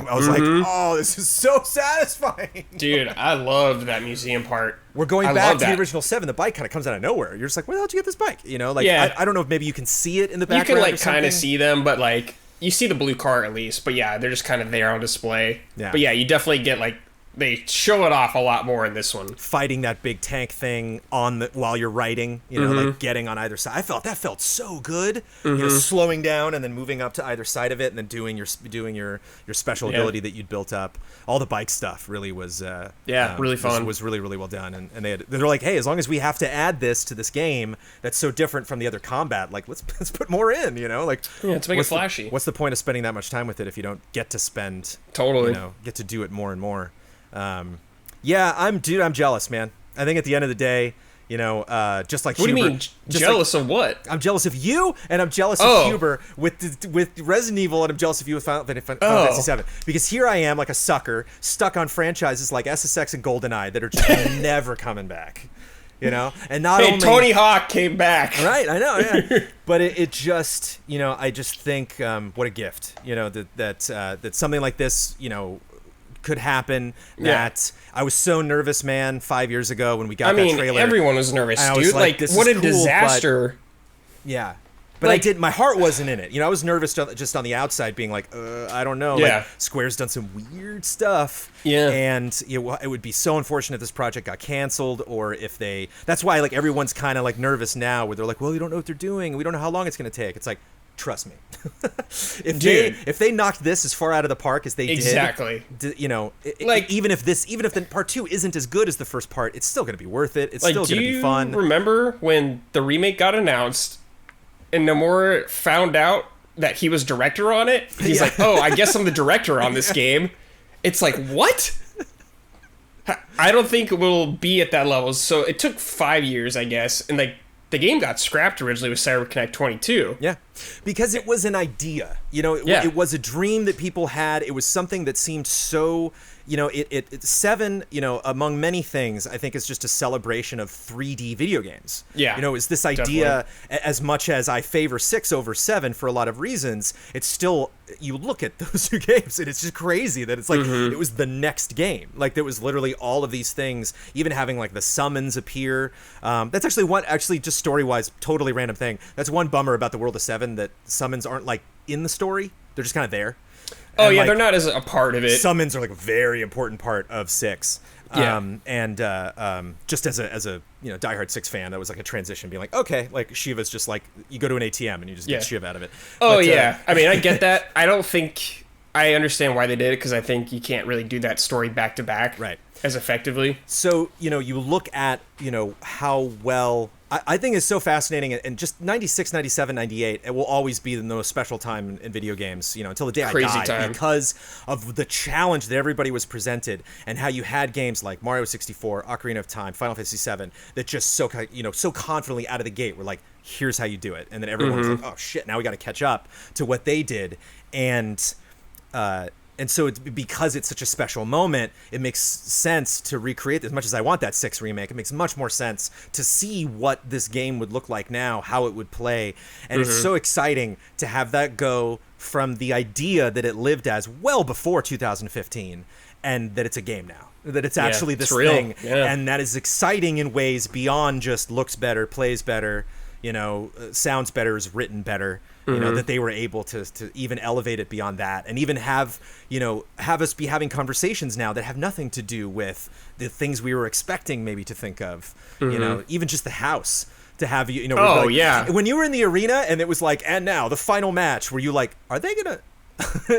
I was like, oh, this is so satisfying. Dude, I loved that museum part. We're going back to the original 7. The bike kind of comes out of nowhere. You're just like, where the hell did you get this bike? I don't know if maybe you can see it in the background. You can like kind of see them, but like you see the blue car at least. But yeah, they're just kind of there on display. Yeah. But yeah, you definitely get like, they show it off a lot more in this one. Fighting that big tank thing while you're riding, like getting on either side. I felt that felt so good. Slowing down and then moving up to either side of it, and then doing your special ability that you'd built up. All the bike stuff really was really fun. Was really really well done. And they're like, hey, as long as we have to add this to this game that's so different from the other combat, like let's put more in. Let's make it flashy. What's the point of spending that much time with it if you don't get to spend get to do it more and more? I'm jealous, man. I think at the end of the day, just like what Huber, do you mean jealous of what? I'm jealous of you, and I'm jealous of Huber with Resident Evil, and I'm jealous of you with Final Fantasy VII. Because here I am, like a sucker, stuck on franchises like SSX and GoldenEye that are just never coming back. And not only Tony Hawk came back. Right, I know, yeah. But it just, I just think what a gift, that something like this, could happen. That I was so nervous, man, 5 years ago when we got that trailer. Everyone was nervous, dude. Was like this what is a cool, disaster. Yeah. But my heart wasn't in it. I was nervous just on the outside being like, I don't know. Yeah. Like, Square's done some weird stuff. Yeah. And it would be so unfortunate if this project got canceled or if that's why like everyone's kind of like nervous now where they're like, well, we don't know what they're doing. We don't know how long it's going to take. It's like, trust me. if they knocked this as far out of the park as they did, exactly. Even if the part 2 isn't as good as the first part, it's still going to be worth it. It's still going to be fun. Do you remember when the remake got announced and Nomura found out that he was director on it? He's like, oh, I guess I'm the director on this game. It's like, what? I don't think it will be at that level. So it took 5 years, I guess, and like the game got scrapped originally with CyberConnect 22. Yeah, because it was an idea. It was a dream that people had. It was something that seemed so, you know, it 7, you know, among many things, I think is just a celebration of 3D video games. Yeah, you know, is this idea, as much as I favor 6 over 7 for a lot of reasons, it's still, you look at those 2 games and it's just crazy that it's like, it was the next game. Like, there was literally all of these things, even having like the summons appear. That's actually just story-wise, totally random thing. That's one bummer about the World of 7, that summons aren't like in the story. They're just kind of there. Oh, and, yeah, like, they're not as a part of it. Summons are like a very important part of 6. Yeah. Just as a you know, diehard 6 fan, that was like a transition, being like, okay, like Shiva's just like, you go to an ATM and you just get Shiva out of it. Oh, but, yeah. I mean, I get that. I don't think I understand why they did it, because I think you can't really do that story back to back as effectively. So, you know, you look at, you know, how well, I think it's so fascinating, and just 96, 97, 98, it will always be the most special time in video games, you know, until the day I die, because of the challenge that everybody was presented, and how you had games like Mario 64, Ocarina of Time, Final Fantasy VII, that just so confidently out of the gate were like, here's how you do it. And then everyone was like, oh shit, now we got to catch up to what they did. And so it's, because it's such a special moment, it makes sense to recreate this. As much as I want that 6 remake, it makes much more sense to see what this game would look like now, how it would play. And it's so exciting to have that go from the idea that it lived as well before 2015, and that it's a game now. That it's actually this thing. Yeah. And that is exciting in ways beyond just looks better, plays better, you know, sounds better, is written better. You know, that they were able to even elevate it beyond that, and even have us be having conversations now that have nothing to do with the things we were expecting maybe to think of. You know, even just the house, to have you know. Oh, like, yeah. When you were in the arena and it was like, and now the final match, were you like, are they gonna?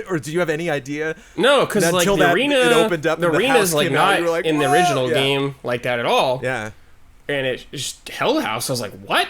Or do you have any idea? No, because like the arena, it opened up, the arena is like not like, in the original game like that at all. Yeah. And it's just Hell House. I was like, what?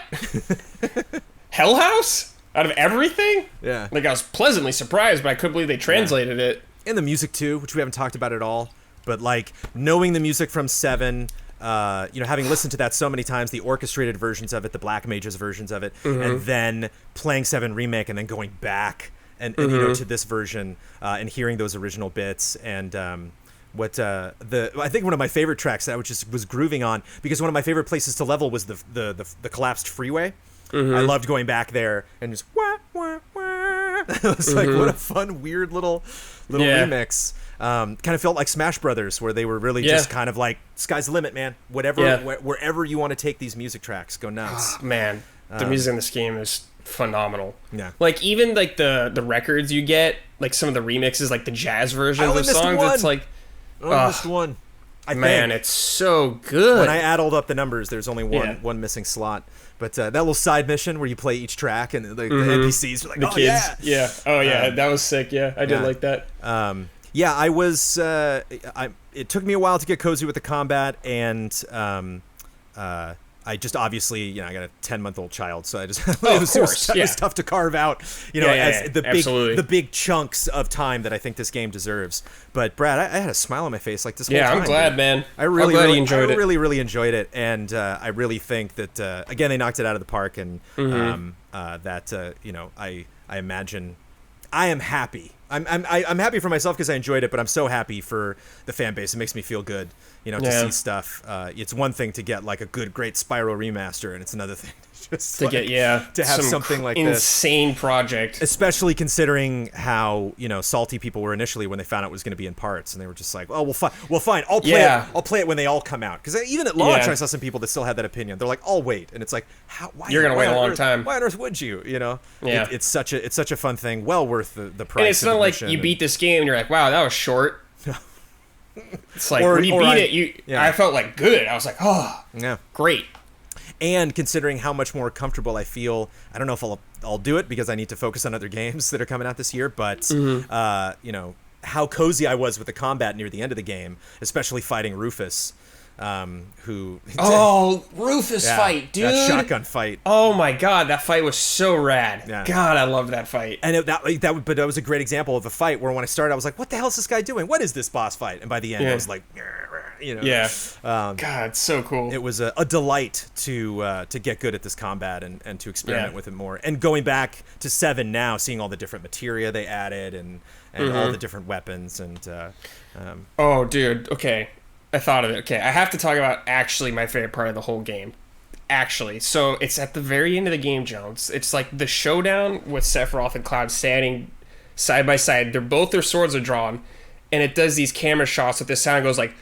Hell House? Out of everything? Yeah. Like, I was pleasantly surprised, but I couldn't believe they translated it. And the music, too, which we haven't talked about at all. But, like, knowing the music from 7, you know, having listened to that so many times, the orchestrated versions of it, the Black Mages versions of it, and then playing 7 Remake and then going back and you know, to this version and hearing those original bits. And I think one of my favorite tracks that was grooving on, because one of my favorite places to level was the collapsed freeway. I loved going back there and just wah, wah, wah. It was like, what a fun, weird little remix. Kind of felt like Smash Brothers, where they were really just kind of like, sky's the limit, man. Whatever, wherever you want to take these music tracks, go nuts. Oh, man, the music in this game is phenomenal. Yeah. Like, even like the records you get, like some of the remixes, like the jazz versions of songs, it's like, I missed one. Man, it's so good. When I added up the numbers, there's only one missing slot. But that little side mission where you play each track and the NPCs are like, the oh, kids. yeah. Oh, yeah. That was sick. Yeah, I did like that. Yeah, I was... it took me a while to get cozy with the combat, and I just obviously, you know, I got a 10-month-old child, so I just it was tough to carve out, you know, the big chunks of time that I think this game deserves. But Brad, I had a smile on my face like this whole time. Yeah, I'm glad, man. I'm glad you enjoyed it. I really enjoyed it, and I really think that again they knocked it out of the park, and that you know, I imagine I am happy. I'm happy for myself because I enjoyed it, but I'm so happy for the fan base. It makes me feel good, you know, to see stuff. It's one thing to get like a great Spyro remaster, and it's another thing to have something like this insane project. Especially considering how, you know, salty people were initially when they found out it was going to be in parts, and they were just like, "Oh, well, fine. I'll play it. I'll play it when they all come out." Because even at launch, I saw some people that still had that opinion. They're like, "I'll wait," and it's like, why you're going to wait a long time? Why on earth would you? You know, it's such a fun thing, well worth the price. And it's not like you beat this game and you're like, "Wow, that was short." It's like when you beat it, I felt like good. I was like, "Oh, great." And considering how much more comfortable I feel, I don't know if I'll do it because I need to focus on other games that are coming out this year. But you know, how cozy I was with the combat near the end of the game, especially fighting Rufus, who Rufus fight, dude, that shotgun fight. Oh my god, that fight was so rad. Yeah. God, I loved that fight. And that was a great example of a fight where when I started, I was like, "What the hell is this guy doing? What is this boss fight?" And by the end, I was like, you know. Yeah. God, it's so cool. It was a delight to get good at this combat and to experiment with it more. And going back to 7 now, seeing all the different materia they added and all the different weapons and. Oh, dude. Okay, I thought of it. Okay, I have to talk about actually my favorite part of the whole game. Actually, so it's at the very end of the game, Jones. It's like the showdown with Sephiroth and Cloud standing side by side. Their swords are drawn, and it does these camera shots with this sound. It goes like,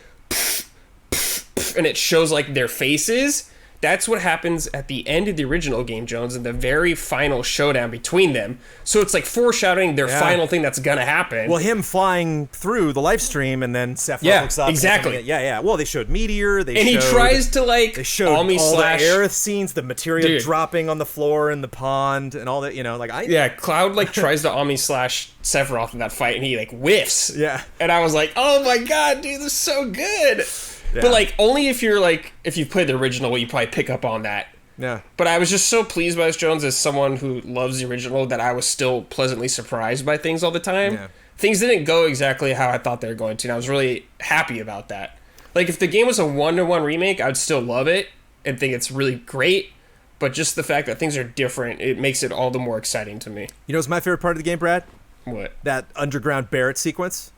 and it shows like their faces. That's what happens at the end of the original game, Jones, in the very final showdown between them. So it's like foreshadowing their final thing that's gonna happen. Well, him flying through the live stream and then Sephiroth looks up. Exactly. Yeah. Well, they showed Meteor. He tries to like. They showed all the Aerith scenes, the materia dropping on the floor in the pond, and all that. You know, like Cloud like tries to Omni slash Sephiroth in that fight, and he like whiffs. Yeah. And I was like, oh my god, dude, this is so good. Yeah. But like only if you've played the original, you probably pick up on that. Yeah. But I was just so pleased by this, Jones, as someone who loves the original, that I was still pleasantly surprised by things all the time. Yeah. Things didn't go exactly how I thought they were going to, and I was really happy about that. Like if the game was a 1-to-1 remake, I'd still love it and think it's really great. But just the fact that things are different, it makes it all the more exciting to me. You know what's my favorite part of the game, Brad? What? That underground Barrett sequence.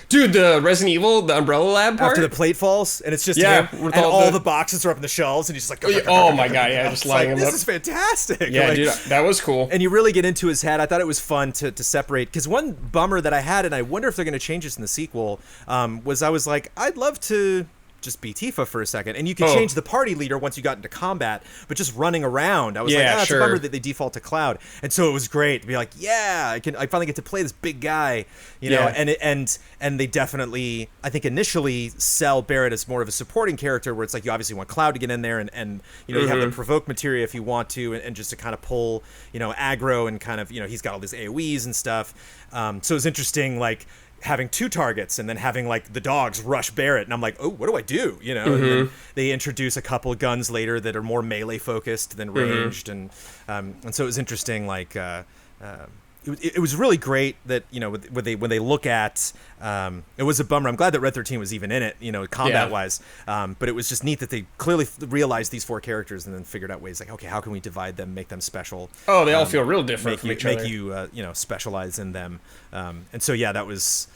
Dude, the Resident Evil, the Umbrella Lab part? After the plate falls, and it's just him, and all the boxes are up in the shelves, and he's just like... Oh my god, yeah, just lining them up. This is fantastic. Yeah, like, dude, that was cool. And you really get into his head. I thought it was fun to separate, because one bummer that I had, and I wonder if they're going to change this in the sequel, was I was like, I'd love to... just be Tifa for a second, and you can change the party leader once you got into combat, but just running around, I was like, it's a bummer that they default to Cloud. And so it was great to be like, I finally get to play this big guy, you know, and they definitely, I think initially sell Barrett as more of a supporting character, where it's like you obviously want Cloud to get in there, and you know, you have the provoke materia if you want to, and just to kind of pull, you know, aggro, and kind of, you know, he's got all these AoEs and stuff. So it was interesting, like, having 2 targets and then having like the dogs rush Barrett, and I'm like, oh, what do I do? You know, and then they introduce a couple of guns later that are more melee focused than ranged, and so it was interesting. Like, it was really great that, you know, when they look at, it was a bummer. I'm glad that Red 13 was even in it, you know, combat wise. But it was just neat that they clearly realized these 4 characters and then figured out ways like, okay, how can we divide them, make them special? Oh, they all feel real different from each other. Make you, you know, specialize in them. And so that was.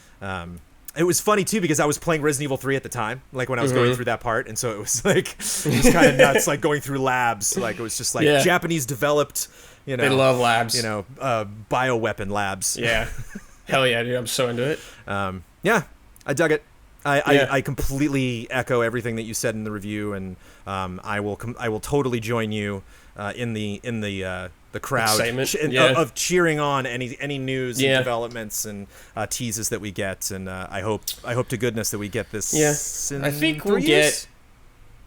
It was funny too, because I was playing Resident Evil 3 at the time, like when I was going through that part, and so it was like, it was kind of nuts, like going through labs, like it was just like Japanese developed, you know, they love labs, you know, bioweapon labs. Yeah, hell yeah, dude, I'm so into it. Yeah, I dug it. I completely echo everything that you said in the review, and I will totally join you in the crowd of cheering on any news and developments and teases that we get, and I hope to goodness that we get this. Yeah, I think we'll get.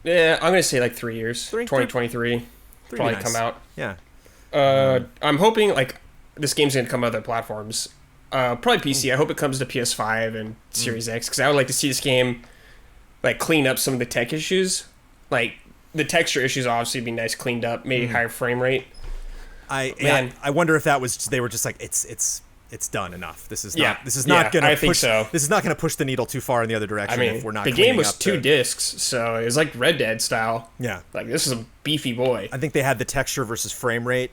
Yeah, I'm gonna say like 3 years. 2023 probably come out. Yeah. I'm hoping like this game's gonna come to other platforms. Probably PC. I hope it comes to PS5 and Series X, because I would like to see this game like clean up some of the tech issues. Like the texture issues obviously be nice cleaned up, maybe higher frame rate. I wonder if that was they were just like it's done enough. This is not going to push. So. This is not going to push the needle too far in the other direction. I mean, if we're not. The game was 2 discs, so it was like Red Dead style. Yeah, like this is a beefy boy. I think they had the texture versus frame rate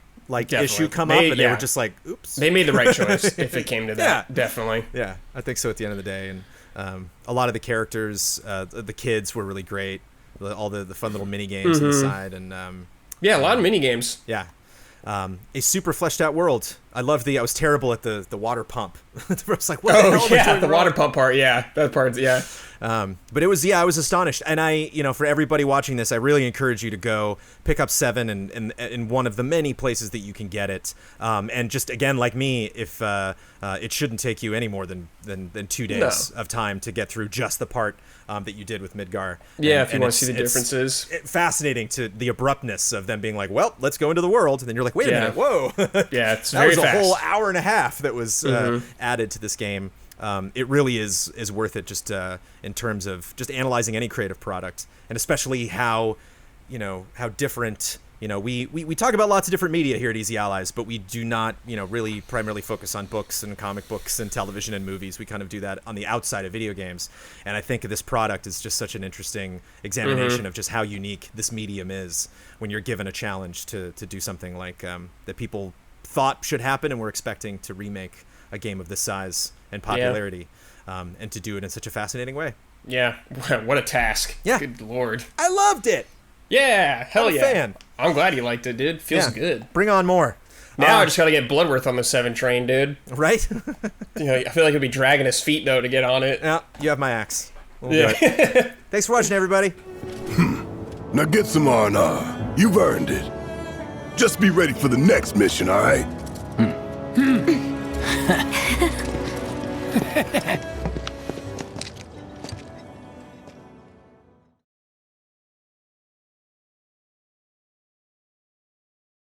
issue come up, and they were just like, "Oops." They made the right choice if it came to that. Definitely. Yeah, I think so. At the end of the day, and a lot of the characters, the kids were really great. All the fun little mini games inside, and a lot of mini games. Yeah. A super fleshed out world. I was terrible at the water pump. I was like, what the hell am I doing the wrong? Water pump part, that part, but it was, I was astonished. And I, you know, for everybody watching this, I really encourage you to go pick up 7 in one of the many places that you can get it. And just, again, like me, if it shouldn't take you any more than 2 days of time to get through just the part that you did with Midgar. Yeah, if you want to see the differences. It's fascinating to the abruptness of them being like, well, let's go into the world. And then you're like, wait a minute, whoa. Yeah, it's very fast. That was a whole hour and a half that was added to this game. It really is worth it, just in terms of just analyzing any creative product, and especially how different we talk about lots of different media here at Easy Allies, but we do not, really primarily focus on books and comic books and television and movies. We kind of do that on the outside of video games. And I think this product is just such an interesting examination of just how unique this medium is when you're given a challenge to do something like that people thought should happen and were expecting to remake a game of this size and popularity, and to do it in such a fascinating way. Yeah, what a task. Yeah. Good Lord. I loved it. Yeah, hell I'm a yeah. fan. I'm glad you liked it, dude. Feels good. Bring on more. Now I just gotta get Bloodworth on the 7 train, dude. Right? I feel like he'll be dragging his feet, though, to get on it. Yeah, you have my axe. We'll do it. Thanks for watching, everybody. Now get some R&R. You've earned it. Just be ready for the next mission, all right?